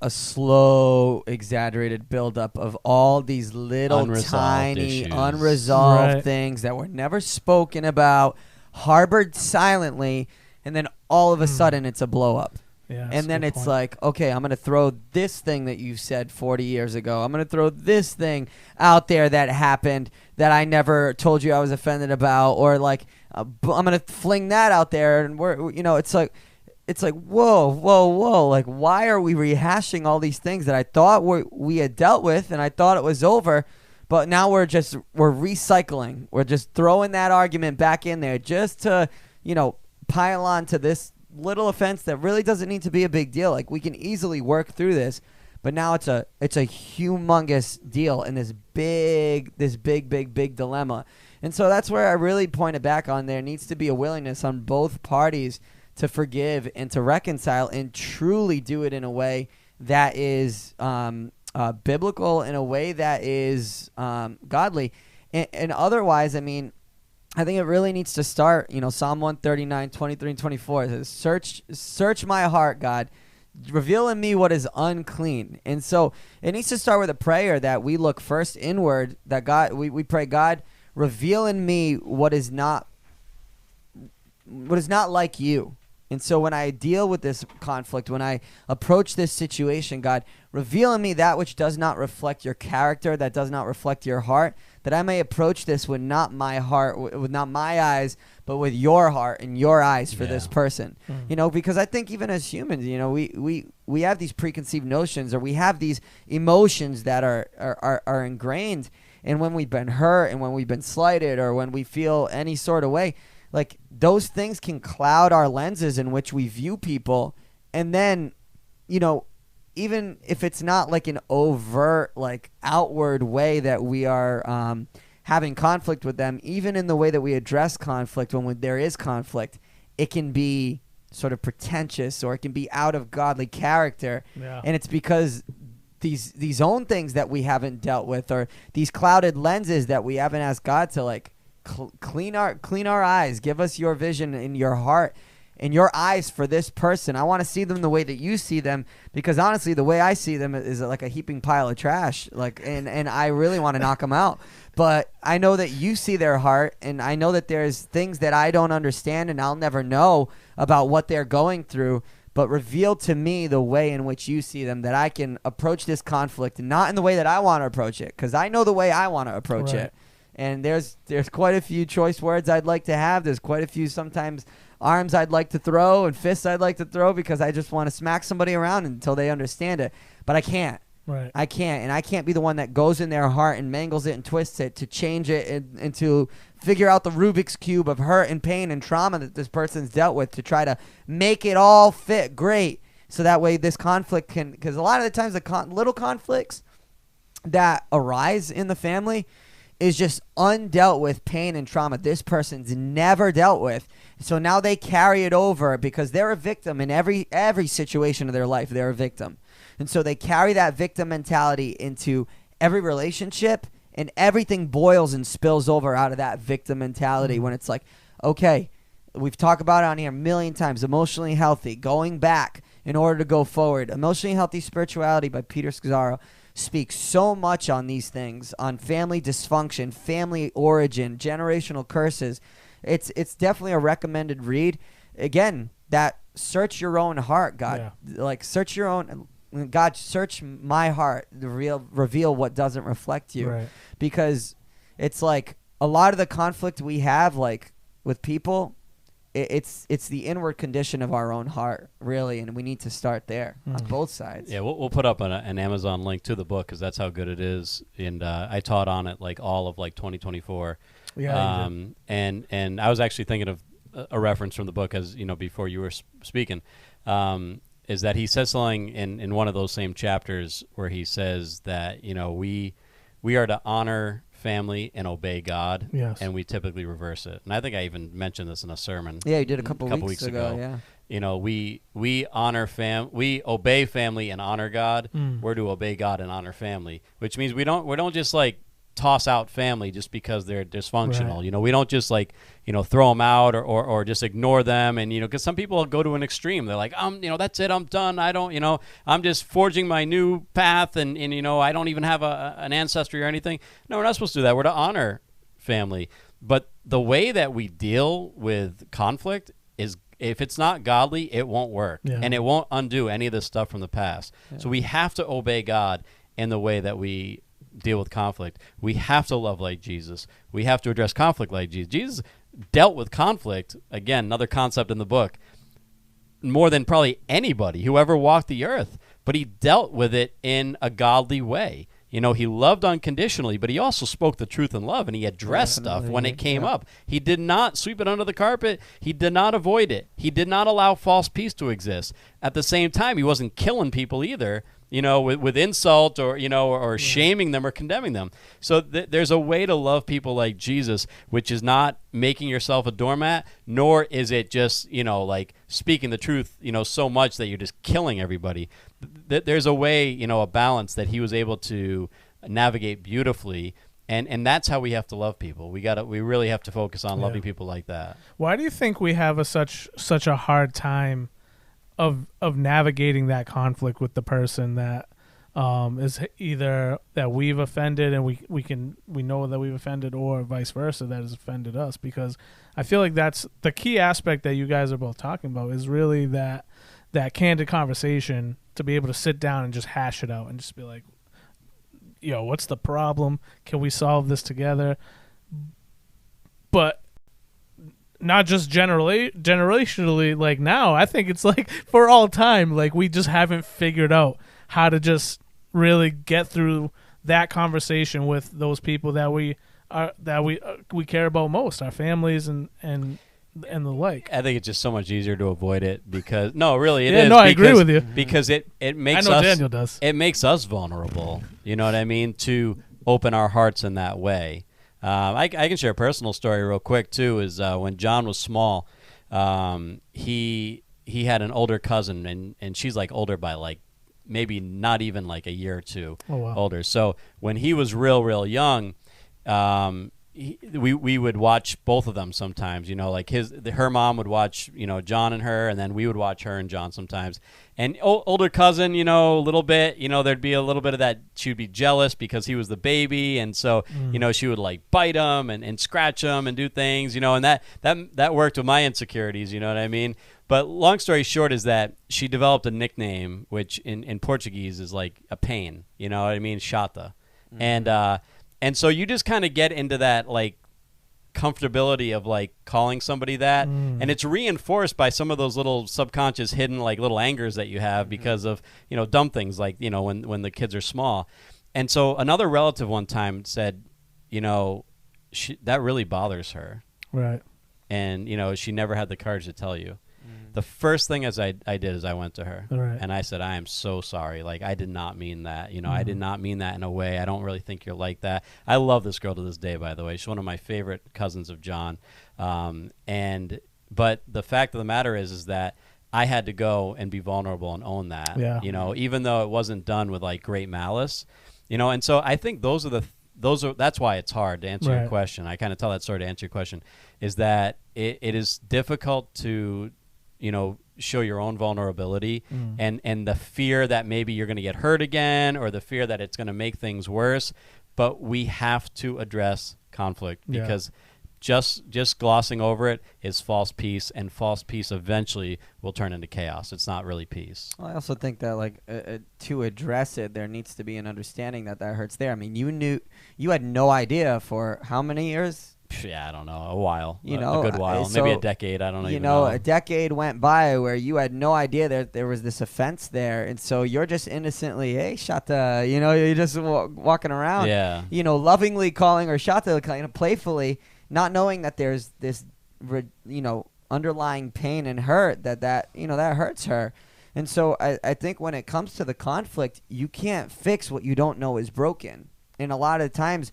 slow, exaggerated buildup of all these little Unresolved tiny issues. unresolved Right. things that were never spoken about, harbored silently, and then all of a sudden it's a blow up. Yeah, that's And a then good it's point. like, okay, I'm going to throw this thing that you said 40 years ago. I'm going to throw this thing out there that happened that I never told you I was offended about, or like I'm going to fling that out there, and it's like whoa, like why are we rehashing all these things that I thought we had dealt with and I thought it was over, but now we're recycling. We're just throwing that argument back in there just to, pile on to this little offense that really doesn't need to be a big deal. Like, we can easily work through this, but now it's a humongous deal in this big dilemma. And so that's where I really pointed back on, there needs to be a willingness on both parties to forgive and to reconcile, and truly do it in a way that is biblical, in a way that is godly. And otherwise, I mean, I think it really needs to start, Psalm 139, 23 and 24. It says, search my heart, God. Reveal in me what is unclean. And so it needs to start with a prayer that we look first inward, that God, we pray, God, reveal in me what is not like you. And so when I deal with this conflict, when I approach this situation, God, reveal in me that which does not reflect your character, that does not reflect your heart, that I may approach this with not my heart, with not my eyes, but with your heart and your eyes for this person. You know, because I think even as humans, you know, we have these preconceived notions, or we have these emotions that are ingrained. And when we've been hurt and when we've been slighted or when we feel any sort of way, like those things can cloud our lenses in which we view people. And then, you know, even if it's not like an overt, like outward way that we are having conflict with them, even in the way that we address conflict when there is conflict, it can be sort of pretentious, or it can be out of godly character. And it's because these own things that we haven't dealt with, or these clouded lenses that we haven't asked God to like clean our eyes, give us your vision in your heart and your eyes for this person. I want to see them the way that you see them, because honestly, the way I see them is like a heaping pile of trash. Like, and I really want to knock them out. But I know that you see their heart, and I know that there's things that I don't understand, and I'll never know about what they're going through. But reveal to me the way in which you see them, that I can approach this conflict, not in the way that I want to approach it, because I know the way I want to approach it. And there's quite a few choice words I'd like to have. There's quite a few sometimes arms I'd like to throw and fists I'd like to throw, because I just want to smack somebody around until they understand it. But I can't. I can't. And I can't be the one that goes in their heart and mangles it and twists it to change it and to figure out the Rubik's Cube of hurt and pain and trauma that this person's dealt with, to try to make it all fit great. So that way this conflict can, because a lot of the times the little conflicts that arise in the family is just undealt with pain and trauma this person's never dealt with. So now they carry it over, because they're a victim in every situation of their life. They're a victim. And so they carry that victim mentality into every relationship, and everything boils and spills over out of that victim mentality when it's like, okay, we've talked about it on here a million times, emotionally healthy, going back in order to go forward. Emotionally Healthy Spirituality by Peter Scazzaro speaks so much on these things, on family dysfunction, family origin, generational curses. It's definitely a recommended read. Again, that search your own heart, God. Like, search your own, God, search my heart, reveal what doesn't reflect you. Because it's like a lot of the conflict we have, like with people, it's the inward condition of our own heart, really, and we need to start there on both sides. Yeah, we'll put up an Amazon link to the book, because that's how good it is. And I taught on it like all of like 2024. And I was actually thinking of a reference from the book, as you know, before you were speaking, is that he says something in one of those same chapters where he says that, you know, we are to honor family and obey God, and we typically reverse it. And I think I even mentioned this in a sermon. Yeah, you did a couple weeks ago. Yeah, you know, we honor we obey family and honor God. We're to obey God and honor family, which means we don't just like toss out family just because they're dysfunctional. You know, we don't just like, you know, throw them out or just ignore them. And, you know, because some people go to an extreme. They're like, you know, that's it. I'm done. I don't, you know, I'm just forging my new path. And you know, I don't even have an ancestry or anything. No, we're not supposed to do that. We're to honor family. But the way that we deal with conflict is, if it's not godly, it won't work. And it won't undo any of the stuff from the past. So we have to obey God in the way that we deal with conflict. We have to love like Jesus. We have to address conflict like Jesus. Jesus dealt with conflict, again, another concept in the book, more than probably anybody who ever walked the earth. But he dealt with it in a godly way. You know, he loved unconditionally, but he also spoke the truth in love, and he addressed stuff when it came up. He did not sweep it under the carpet. He did not avoid it. He did not allow false peace to exist. At the same time, he wasn't killing people either, you know, with insult or, you know, or shaming them or condemning them. So there's a way to love people like Jesus, which is not making yourself a doormat, nor is it just, you know, like speaking the truth, you know, so much that you're just killing everybody. There's a way, you know, a balance that he was able to navigate beautifully. And that's how we have to love people. We really have to focus on loving people like that. Why do you think we have such a hard time of navigating that conflict with the person that is either that we've offended and we know that we've offended, or vice versa, that has offended us. Because I feel like that's the key aspect that you guys are both talking about, is really that candid conversation, to be able to sit down and just hash it out and just be like, yo, what's the problem? Can we solve this together? But not just generationally, like now, I think it's like for all time, like we just haven't figured out how to just really get through that conversation with those people that we care about most, our families and the like. I think it's just so much easier to avoid it because really it yeah, is. No, I agree with you, because it makes I know us. Daniel does. It makes us vulnerable. You know what I mean? To open our hearts in that way. I can share a personal story real quick too. Is when John was small, he had an older cousin, and she's like older by like maybe not even like a year or two older. So when he was real young, we would watch both of them sometimes. You know, like her mom would watch, you know, John and her, and then we would watch her and John sometimes. And older cousin, you know, a little bit, you know, there'd be a little bit of that. She would be jealous because he was the baby, and so you know, she would like bite him and scratch him and do things, you know, and that worked with my insecurities. You know what I mean? But long story short is that she developed a nickname, which in Portuguese is like a pain. You know what I mean? Chata. And so you just kind of get into that like comfortability of like calling somebody that, and it's reinforced by some of those little subconscious hidden like little angers that you have because of, you know, dumb things like, you know, when the kids are small. And so another relative one time said, you know, that really bothers her. Right. And, you know, she never had the courage to tell you. The first thing I did is I went to her and I said, I am so sorry. Like, I did not mean that. You know, I did not mean that in a way. I don't really think you're like that. I love this girl to this day, by the way. She's one of my favorite cousins of John. But the fact of the matter is that I had to go and be vulnerable and own that. Yeah. You know, even though it wasn't done with like great malice, you know. And so I think that's why it's hard to answer your question. I kind of tell that story to answer your question, is that it is difficult to, you know, show your own vulnerability and the fear that maybe you're going to get hurt again, or the fear that it's going to make things worse. But we have to address conflict because just glossing over it is false peace, and false peace eventually will turn into chaos. It's not really peace. Well, I also think that like to address it, there needs to be an understanding that hurts there. I mean, you had no idea for how many years? Yeah, I don't know. A while. You know, a good while. So, maybe a decade. I don't know. You know, a decade went by where you had no idea that there was this offense there. And so you're just innocently, hey, Shata, you know, you're just walking around, you know, lovingly calling her Shata, kind of playfully, not knowing that there's this, you know, underlying pain and hurt that, you know, that hurts her. And so I think when it comes to the conflict, you can't fix what you don't know is broken. And a lot of times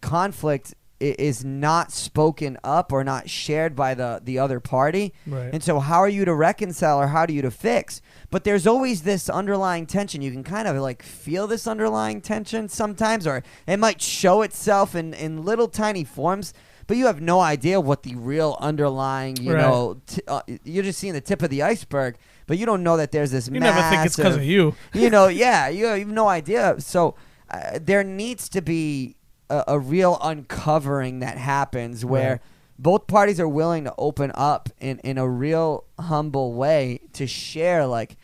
conflict is not spoken up or not shared by the other party. Right. And so how are you to reconcile, or how do you to fix? But there's always this underlying tension. You can kind of like feel this underlying tension sometimes, or it might show itself in little tiny forms, but you have no idea what the real underlying, you know, you're just seeing the tip of the iceberg, but you don't know that there's this massive, never think it's because of you. You know, you have no idea. So there needs to be a real uncovering that happens where both parties are willing to open up in a real humble way to share, like,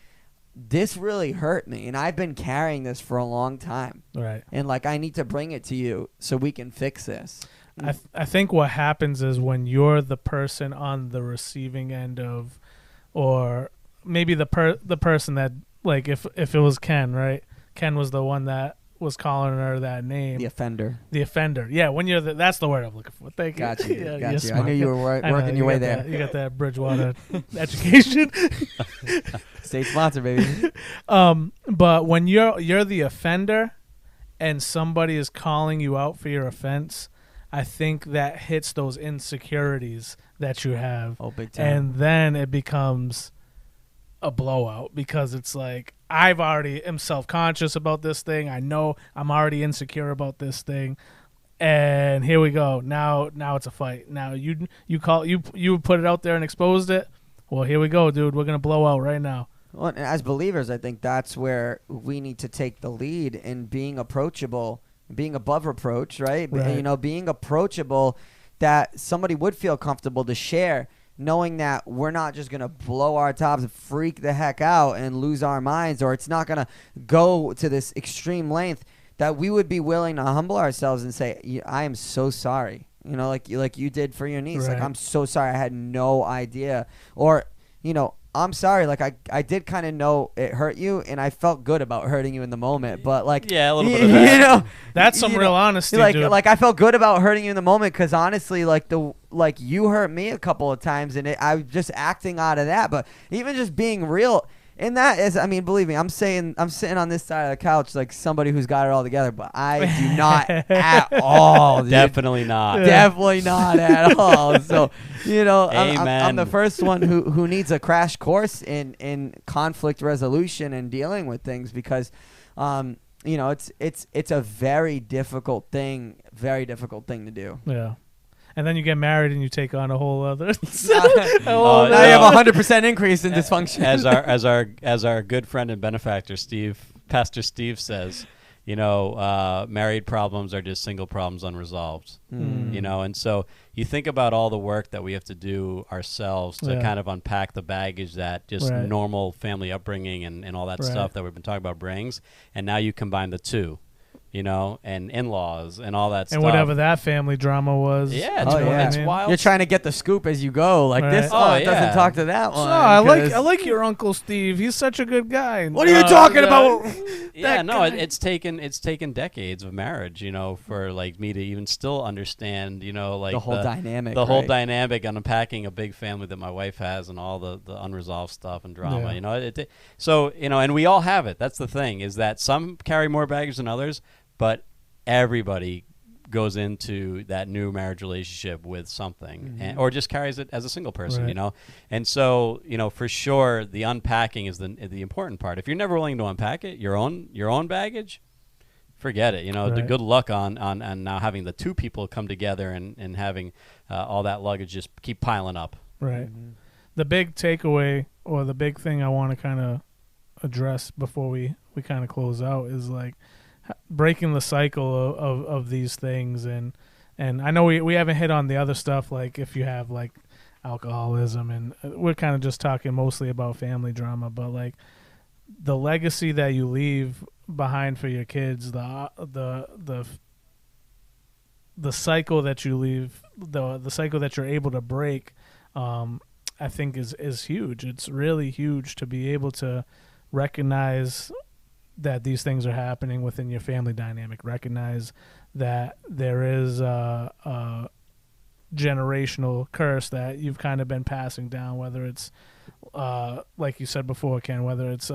this really hurt me, and I've been carrying this for a long time. Right. And, like, I need to bring it to you so we can fix this. I think what happens is when you're the person on the receiving end of, or maybe the person that, like, if it was Ken, right? Ken was the one that was calling her that name. The offender. Yeah, when you're that's the word I'm looking for. Thank you. Got you. Got you. I knew you were working your way there. You got that Bridgewater education. State sponsor, baby. But when you're the offender and somebody is calling you out for your offense, I think that hits those insecurities that you have. Oh, big time. And then it becomes a blowout, because it's like, I've already am self-conscious about this thing. I know I'm already insecure about this thing, and here we go. Now it's a fight. Now you put it out there and exposed it. Well, here we go, dude. We're gonna blow out right now. Well, and as believers, I think that's where we need to take the lead in being approachable, being above reproach, right? Right. You know, being approachable, that somebody would feel comfortable to share, knowing that we're not just going to blow our tops and freak the heck out and lose our minds, or it's not going to go to this extreme length, that we would be willing to humble ourselves and say, I am so sorry. You know, like you did for your niece. Right. Like, I'm so sorry. I had no idea. Or, you know, I'm sorry. Like, I did kind of know it hurt you, and I felt good about hurting you in the moment. But, like, Yeah, a little bit of that. You know, That's some you real know, honesty, like, dude. like I felt good about hurting you in the moment because honestly, like you hurt me a couple of times, and I was just acting out of that. But even just being real. And that is, I mean, believe me, I'm sitting on this side of the couch like somebody who's got it all together, but I do not at all. Dude. Definitely not. Definitely not at all. So, you know, I'm Amen. the first one who needs a crash course in conflict resolution and dealing with things because, you know, it's a very difficult thing to do. Yeah. And then you get married and you take on a whole other. Now you have a 100% increase in dysfunction. As our good friend and benefactor Pastor Steve says, you know, married problems are just single problems unresolved. You know, and so you think about all the work that we have to do ourselves to kind of unpack the baggage that just normal family upbringing and all that stuff that we've been talking about brings, and now you combine the two. You know, and in-laws and all that stuff. And whatever that family drama was. Yeah, it's, Oh, yeah. it's wild. You're trying to get the scoop as you go. Like this, Right. it doesn't talk to that one. No, I 'cause- like your Uncle Steve. He's such a good guy. What are you talking about? Yeah, that no, guy. it's taken decades of marriage, you know, for like me to even still understand, you know, like The whole dynamic. the whole right? dynamic and unpacking a big family that my wife has and all the unresolved stuff and drama, Yeah. you know. So, you know, and we all have it. That's the thing, is that some carry more baggage than others, but everybody goes into that new marriage relationship with something, or just carries it as a single person, you know. And so, you know, for sure, the unpacking is the important part. If you're never willing to unpack it, your own baggage, forget it. You know, the good luck on now having the two people come together and having all that luggage just keep piling up. Right. The big takeaway, or the big thing I want to kind of address before we kind of close out, is like breaking the cycle of these things. And I know we haven't hit on the other stuff, like if you have like alcoholism, and we're kind of just talking mostly about family drama, but like the legacy that you leave behind for your kids, the cycle that you leave, the cycle that you're able to break, I think is huge. It's really huge to be able to recognize that these things are happening within your family dynamic. Recognize that there is a generational curse that you've kind of been passing down, whether it's like you said before, Ken, whether it's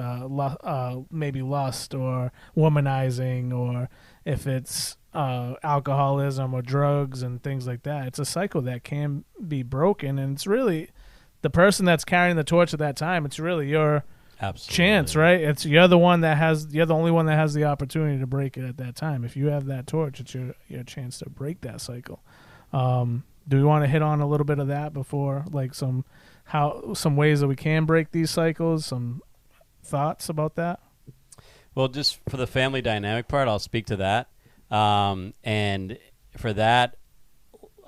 maybe lust or womanizing, or if it's alcoholism or drugs and things like that. It's a cycle that can be broken, and it's really the person that's carrying the torch at that time. It's really your chance, right? It's you're the only one that has the opportunity to break it at that time. If you have that torch, it's your chance to break that cycle. Do we want to hit on a little bit of that before, like some ways that we can break these cycles? Some thoughts about that? Well, just for the family dynamic part, I'll speak to that. And for that,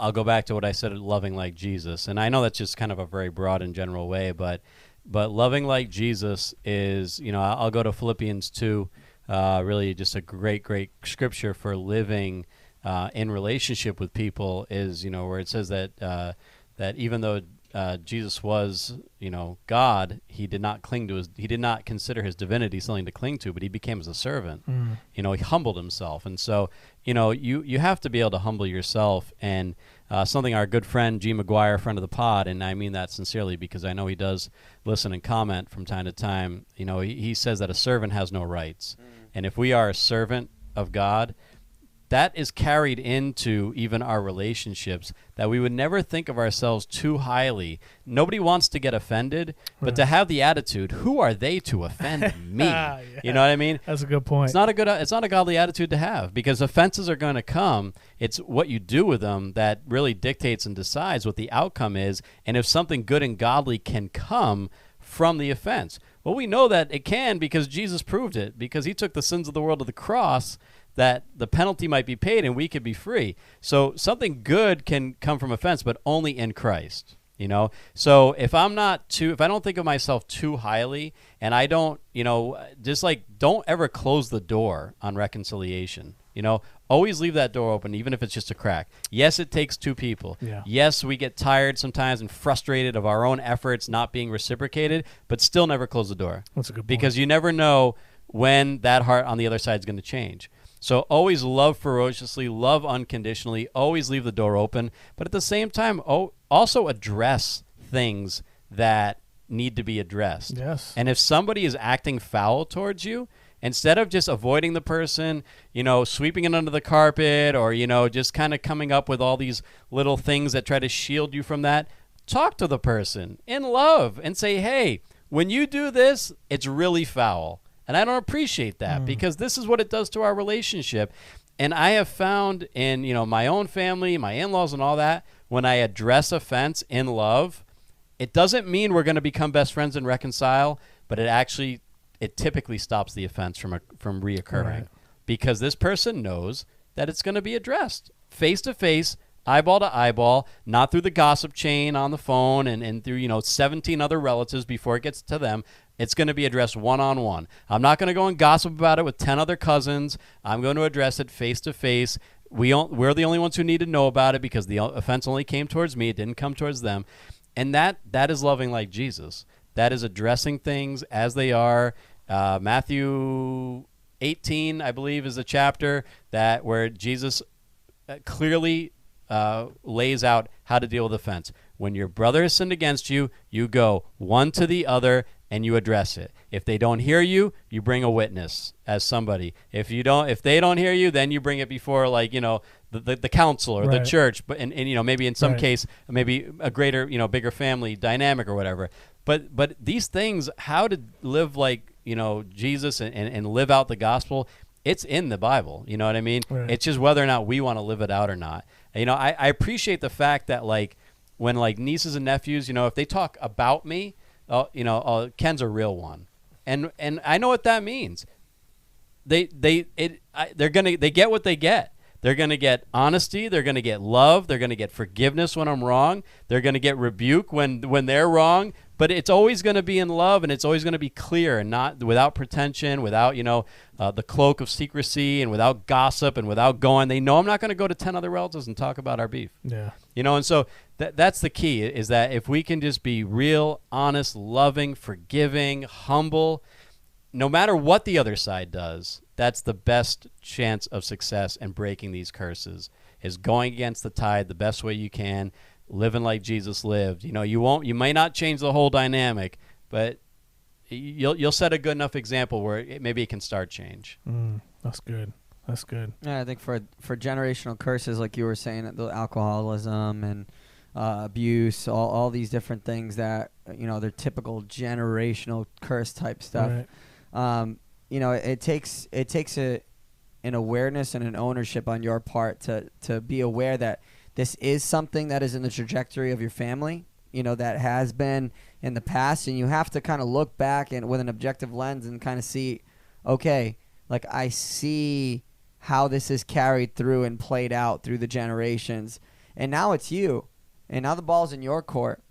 I'll go back to what I said, loving like Jesus. And I know that's just kind of a very broad and general way, but loving like Jesus is, you know, I'll go to Philippians 2, really just a great scripture for living in relationship with people, is, you know, where it says that that even though Jesus was, you know, God, he did not consider his divinity something to cling to, but he became as a servant. You know, he humbled himself. And so, you know, you have to be able to humble yourself. And something our good friend G. McGuire, friend of the pod, and I mean that sincerely because I know he does listen and comment from time to time, you know, he says that a servant has no rights. And if we are a servant of God, that is carried into even our relationships, that we would never think of ourselves too highly. Nobody wants to get offended, but to have the attitude, who are they to offend me? Yeah. You know what I mean? That's a good point. It's not a godly attitude to have, because offenses are going to come. It's what you do with them that really dictates and decides what the outcome is. And if something good and godly can come from the offense. Well, we know that it can because Jesus proved it, because he took the sins of the world to the cross, that the penalty might be paid and we could be free. So something good can come from offense, but only in Christ. So if I don't think of myself too highly, and I don't, just like, don't ever close the door on reconciliation. Always leave that door open, even if it's just a crack. Yes, it takes two people. Yeah. Yes, we get tired sometimes and frustrated of our own efforts not being reciprocated, but still never close the door. That's a good point. Because you never know when that heart on the other side is going to change. So always love ferociously, love unconditionally, always leave the door open, but at the same time, also address things that need to be addressed. Yes. And if somebody is acting foul towards you, instead of just avoiding the person, sweeping it under the carpet, or, just kind of coming up with all these little things that try to shield you from that, talk to the person in love and say, hey, when you do this, it's really foul. And I don't appreciate that because this is what it does to our relationship. And I have found in, my own family, my in-laws and all that, when I address offense in love, it doesn't mean we're going to become best friends and reconcile, but it typically stops the offense from reoccurring. Right. Because this person knows that it's going to be addressed face to face, eyeball to eyeball, not through the gossip chain on the phone and through 17 other relatives before it gets to them. It's going to be addressed one-on-one. I'm not going to go and gossip about it with 10 other cousins. I'm going to address it face to face. We're the only ones who need to know about it because the offense only came towards me. It didn't come towards them. And that is loving like Jesus. That is addressing things as they are. Matthew 18, I believe, is a chapter where Jesus clearly lays out how to deal with offense. When your brother has sinned against you, you go one to the other and you address it. If they don't hear you, you bring a witness as somebody. If they don't hear you, then you bring it before the council or the church, but and maybe in some case maybe a greater bigger family dynamic or whatever. But these things, how to live like Jesus and live out the gospel, it's in the Bible. You know what I mean? Right. It's just whether or not we want to live it out or not. I appreciate the fact that when nieces and nephews, if they talk about me, Ken's a real one, and I know what that means. They get what they get. They're going to get honesty. They're going to get love. They're going to get forgiveness when I'm wrong. They're going to get rebuke when they're wrong. But it's always going to be in love, and it's always going to be clear and not without pretension, without the cloak of secrecy, and without gossip, and without going. They know I'm not going to go to 10 other relatives and talk about our beef. Yeah. And so that's the key, is that if we can just be real, honest, loving, forgiving, humble, no matter what the other side does, that's the best chance of success in breaking these curses, is going against the tide the best way you can, living like Jesus lived. You may not change the whole dynamic, but you'll set a good enough example where maybe it can start change. That's good. Yeah, I think for generational curses, like you were saying, the alcoholism and abuse, all these different things that they're typical generational curse type stuff. Right. It takes an awareness and an ownership on your part to be aware that this is something that is in the trajectory of your family, that has been in the past, and you have to kind of look back and with an objective lens and kind of see, okay, I see how this is carried through and played out through the generations, and now it's you, and now the ball's in your court,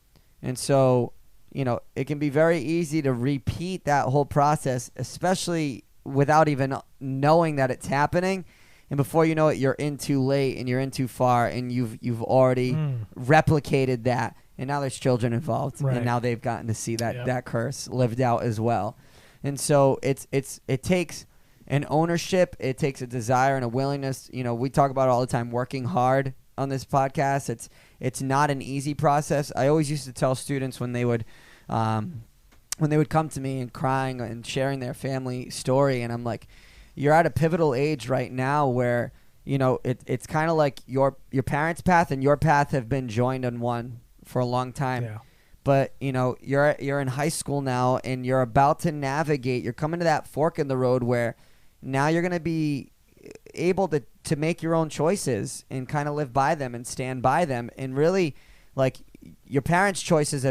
and so it can be very easy to repeat that whole process, especially without even knowing that it's happening. And before you know it, you're in too late and you're in too far, and you've already replicated that. And now there's children involved, and now they've gotten to see that curse lived out as well. And so it takes an ownership, it takes a desire and a willingness. We talk about it all the time, working hard on this podcast. It's not an easy process. I always used to tell students when they would come to me and crying and sharing their family story, and I'm like, you're at a pivotal age right now where it's kind of like your parents' path and your path have been joined in one for a long time. Yeah. But you're in high school now, and you're about to navigate. You're coming to that fork in the road where now you're going to be able to make your own choices and kind of live by them and stand by them. And really, your parents' choices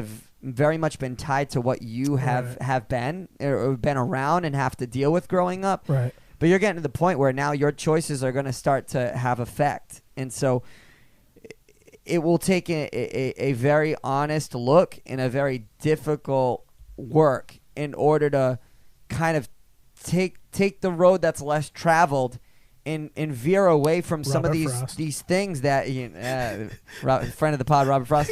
very much been tied to what you have been or been around and have to deal with growing up. Right. But you're getting to the point where now your choices are going to start to have effect. And so it will take a very honest look and a very difficult work in order to kind of take the road that's less traveled and veer away from some of these things that friend of the pod, Robert Frost.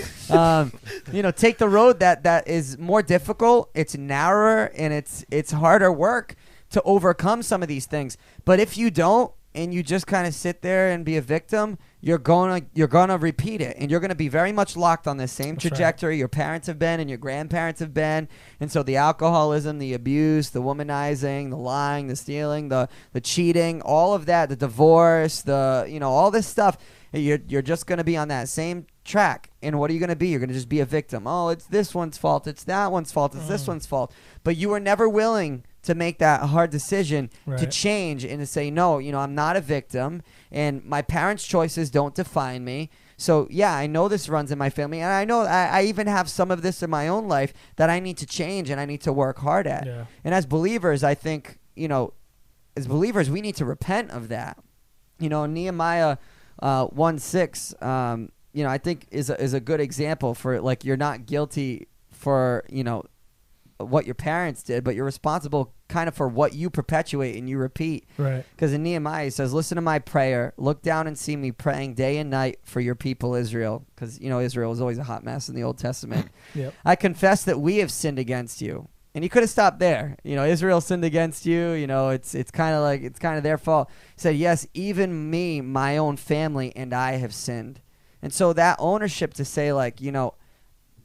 Take the road that is more difficult. It's narrower and it's harder work to overcome some of these things. But if you don't, and you just kind of sit there and be a victim, you're gonna repeat it, and you're gonna be very much locked on the same trajectory your parents have been and your grandparents have been. And so the alcoholism, the abuse, the womanizing, the lying, the stealing, the cheating, all of that, the divorce, all this stuff, you're just gonna be on that same track. And what are you gonna be? You're gonna just be a victim. Oh, it's this one's fault. It's that one's fault. It's this one's fault. But you were never willing to make that hard decision to change and to say, no, I'm not a victim, and my parents' choices don't define me. So, yeah, I know this runs in my family, and I know I even have some of this in my own life that I need to change and I need to work hard at. Yeah. And as believers, I think, we need to repent of that. Nehemiah 1:6, I think is a good example for, like, you're not guilty for, what your parents did, but you're responsible kind of for what you perpetuate and you repeat. Right. Because in Nehemiah, he says, listen to my prayer. Look down and see me praying day and night for your people, Israel. Because, Israel was always a hot mess in the Old Testament. Yep. I confess that we have sinned against you. And he could have stopped there. Israel sinned against you. It's kind of their fault. He said, yes, even me, my own family, and I have sinned. And so that ownership to say, like,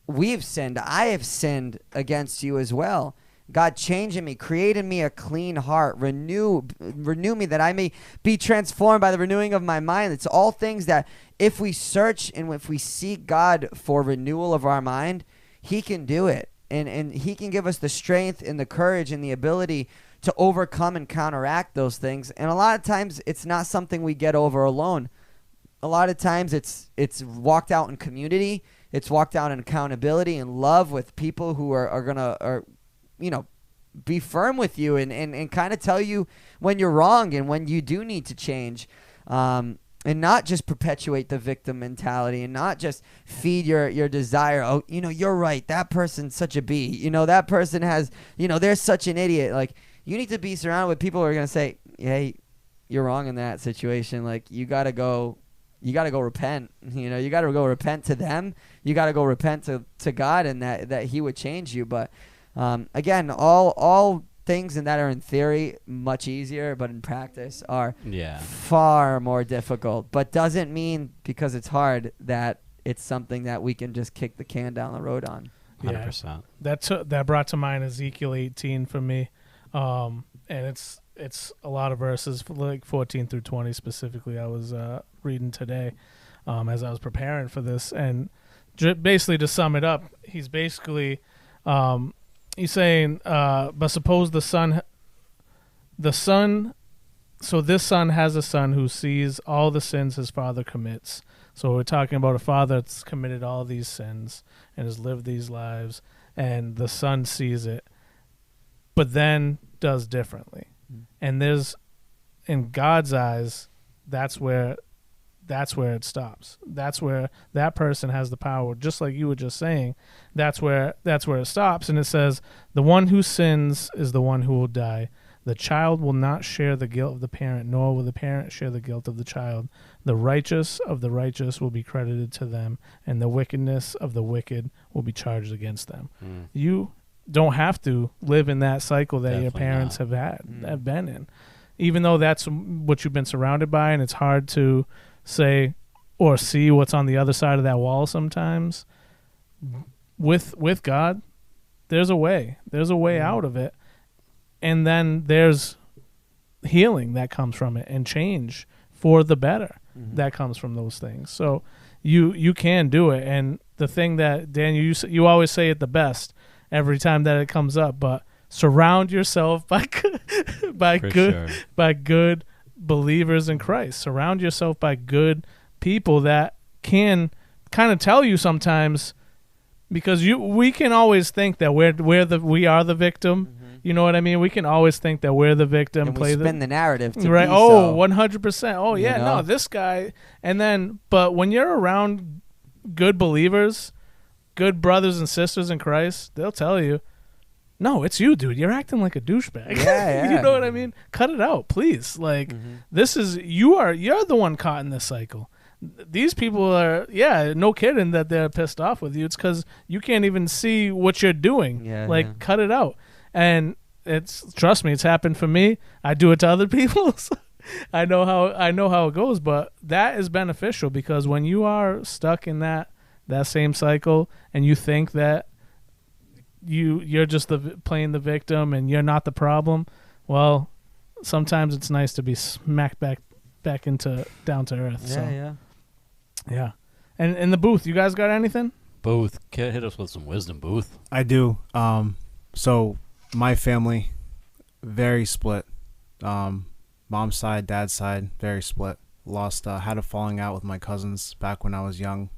we've sinned. I have sinned against you as well. God, change in me, create in me a clean heart, renew me that I may be transformed by the renewing of my mind. It's all things that if we search and if we seek God for renewal of our mind, he can do it. And he can give us the strength and the courage and the ability to overcome and counteract those things. And a lot of times it's not something we get over alone. A lot of times it's walked out in community. It's walked out in accountability and love with people who are going to, be firm with you and kind of tell you when you're wrong and when you do need to change. And not just perpetuate the victim mentality and not just feed your desire. Oh, you're right. That person's such a B. That person has, they're such an idiot. Like, you need to be surrounded with people who are going to say, hey, you're wrong in that situation. Like, you got to go repent. You got to go repent to them. You got to go repent to God, and that he would change you. But again, all things that are in theory much easier, but in practice are far more difficult. But doesn't mean because it's hard that it's something that we can just kick the can down the road on. 100%. That brought to mind Ezekiel 18 for me, and it's a lot of verses, like 14 through 20 specifically. I was reading today as I was preparing for this, and basically to sum it up, he's basically he's saying, but suppose this son has a son who sees all the sins his father commits. So we're talking about a father that's committed all these sins and has lived these lives, and the son sees it, but then does differently. And there's, in God's eyes, that's where it stops. That's where that person has the power. Just like you were just saying, that's where it stops. And it says, the one who sins is the one who will die. The child will not share the guilt of the parent, nor will the parent share the guilt of the child. The righteous of the righteous will be credited to them, and the wickedness of the wicked will be charged against them. You don't have to live in that cycle that Definitely your parents have been in, even though that's what you've been surrounded by, and it's hard to say or see what's on the other side of that wall sometimes. With God, there's a way out of it, and then there's healing that comes from it and change for the better that comes from those things. So you can do it. And the thing that, Daniel, you always say it the best every time that it comes up, but surround yourself by good believers in Christ. Surround yourself by good people that can kind of tell you sometimes because we can always think that we are the victim. Mm-hmm. You know what I mean? We can always think that we're the victim. And we spin the narrative to right. be Oh, so. 100%. Oh, yeah. You know? No, this guy. And then, but when you're around good believers, good brothers and sisters in Christ, they'll tell you, no, it's you, dude. You're acting like a douchebag. Yeah. You know what I mean? Cut it out, please. Like, this is, you're the one caught in this cycle. These people are, no kidding that they're pissed off with you. It's because you can't even see what you're doing. Cut it out. And trust me, it's happened for me. I do it to other people. So I know how it goes, but that is beneficial because when you are stuck in that same cycle and you think that you're just playing the victim and you're not the problem, well, sometimes it's nice to be smacked back into down to earth. Yeah. And in the booth, you guys got anything? Booth, hit us with some wisdom, Booth. I do. So my family, very split. Mom's side, dad's side, very split. Had a falling out with my cousins back when I was young,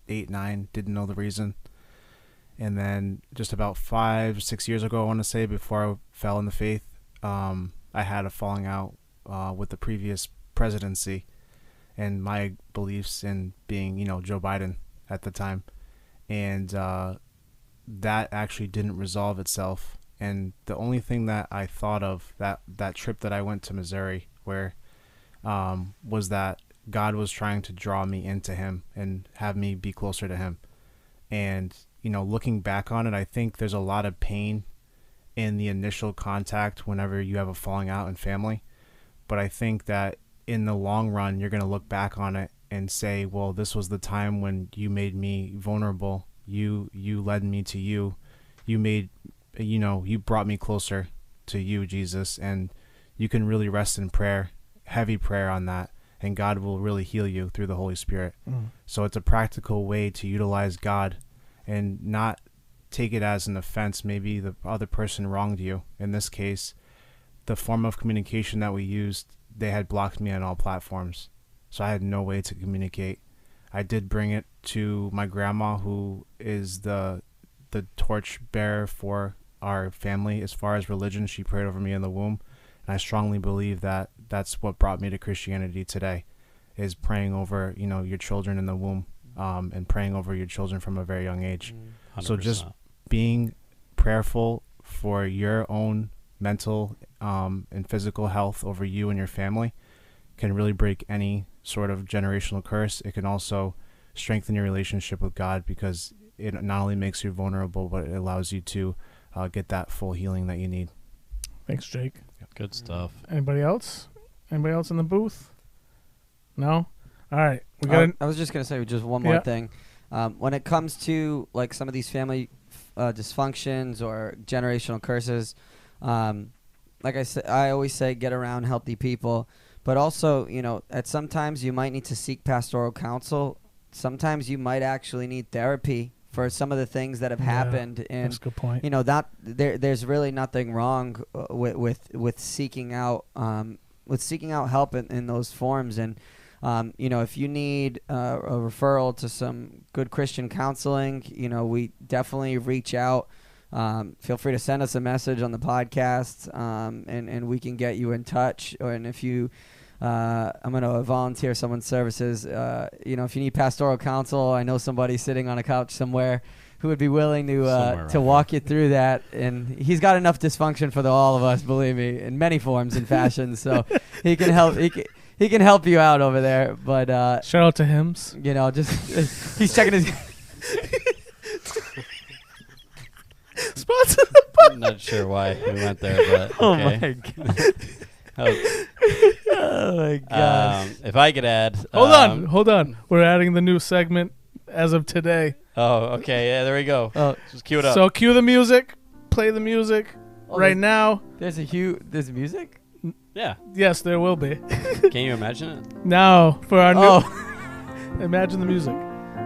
8, 9, didn't know the reason. And then just about 5, 6 years ago, I want to say, before I fell in the faith, I had a falling out with the previous presidency and my beliefs in being, Joe Biden at the time. And that actually didn't resolve itself. And the only thing that I thought of that trip that I went to Missouri where was that God was trying to draw me into him and have me be closer to him. And, looking back on it, I think there's a lot of pain in the initial contact whenever you have a falling out in family. But I think that in the long run, you're going to look back on it and say, well, this was the time when you made me vulnerable. You led me to you. You brought me closer to you, Jesus. And you can really rest in prayer, heavy prayer on that. And God will really heal you through the Holy Spirit. So it's a practical way to utilize God and not take it as an offense. Maybe the other person wronged you. In this case, the form of communication that we used, they had blocked me on all platforms. So I had no way to communicate. I did bring it to my grandma, who is the torch bearer for our family as far as religion. She prayed over me in the womb. And I strongly believe that that's what brought me to Christianity today, is praying over, your children in the womb, and praying over your children from a very young age. 100%. So just being prayerful for your own mental and physical health over you and your family can really break any sort of generational curse. It can also strengthen your relationship with God because it not only makes you vulnerable, but it allows you to get that full healing that you need. Thanks, Jake. Good stuff. Anybody else? Anybody else in the booth? No? All right. I was just going to say just one more thing. When it comes to like some of these family dysfunctions or generational curses, like I said, I always say get around healthy people. But also, at sometimes you might need to seek pastoral counsel. Sometimes you might actually need therapy for some of the things that have happened. And that's a good point. There's really nothing wrong with seeking out help in those forms. And if you need a referral to some good Christian counseling, we definitely reach out. Feel free to send us a message on the podcast, and we can get you in touch. And if you, I'm going to volunteer someone's services. If you need pastoral counsel, I know somebody sitting on a couch somewhere who would be willing to walk you through that. And he's got enough dysfunction for all of us, believe me, in many forms and fashions. So he can help. He can help you out over there. But shout out to Hims. He's checking his. Sponsor. I'm not sure why we went there, but okay. Oh my god! If I could add, hold on. We're adding the new segment as of today. Oh, okay. Yeah, there we go. Just cue it up. So cue the music. Play the music right now. There's music. Yeah. Yes, there will be. Can you imagine it? Now for our new. Imagine the music.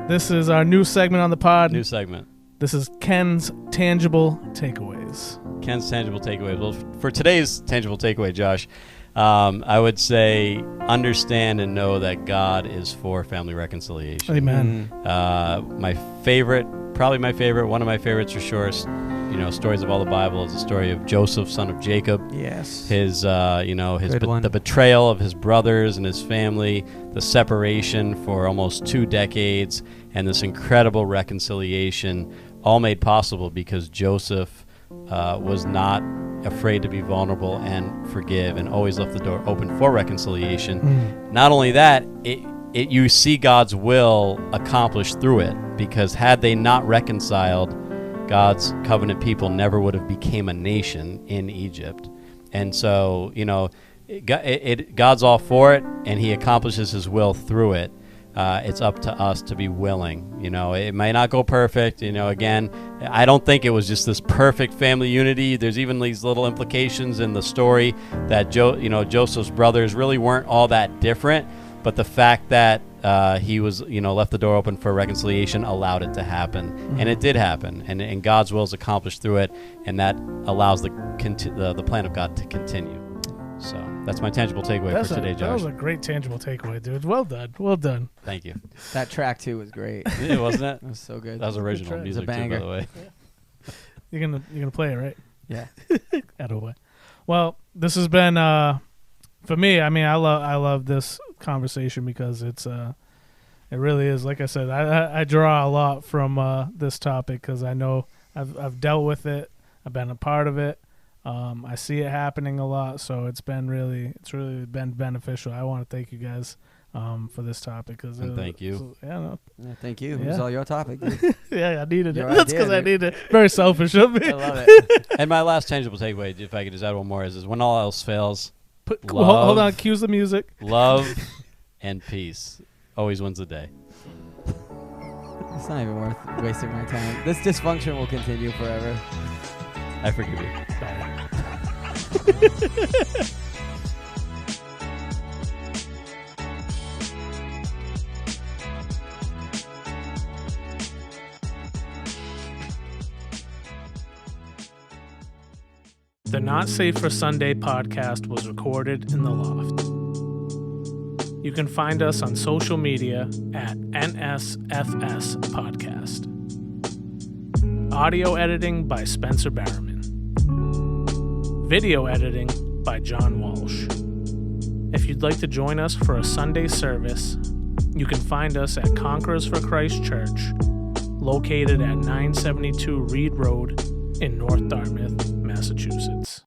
This is our new segment on the pod. New segment. This is Ken's Tangible Takeaways. Ken's Tangible Takeaways. Well, for today's Tangible Takeaway, Josh, I would say understand and know that God is for family reconciliation. Amen. My favorite probably my favorite, one of my favorites for sure, stories of all the Bible is the story of Joseph, son of Jacob. Yes. His, Good one. the betrayal of his brothers and his family, the separation for almost 2 decades, and this incredible reconciliation, all made possible because Joseph was not afraid to be vulnerable and forgive, and always left the door open for reconciliation. Not only that, you see God's will accomplished through it, because had they not reconciled, God's covenant people never would have became a nation in Egypt. And so, God's all for it, and he accomplishes his will through it. It's up to us to be willing. It may not go perfect. Again, I don't think it was just this perfect family unity. There's even these little implications in the story that Joseph's brothers really weren't all that different. But the fact that he was, left the door open for reconciliation allowed it to happen, and it did happen, and God's will is accomplished through it, and that allows the plan of God to continue. So that's my tangible takeaway for today, Josh. That was a great tangible takeaway, dude. Well done. Thank you. That track too was great. It wasn't it? It was so good. That was original music It's a too, by banger. the way. You're gonna play it, right? Yeah. Attaboy. Well, this has been for me. I mean, I love this conversation because it really is, like I said, I draw a lot from this topic because I know I've dealt with it. I've been a part of it. I see it happening a lot, so it's really been beneficial. I want to thank you guys for this topic. Thank you. Thank you. It was all your topic. Yeah, I needed it. Your That's idea, because I dude. needed it. Very selfish of me. I love it. And my last tangible takeaway, if I could just add one more, is when all else fails, Hold on, cues the music. love and peace always wins the day. It's not even worth wasting my time. This dysfunction will continue forever. I forgive you. The Not Safe for Sunday podcast was recorded in the loft. You can find us on social media at NSFS Podcast. Audio editing by Spencer Barrowman. Video editing by John Walsh. If you'd like to join us for a Sunday service, you can find us at Conquerors for Christ Church, located at 972 Reed Road in North Dartmouth, Massachusetts.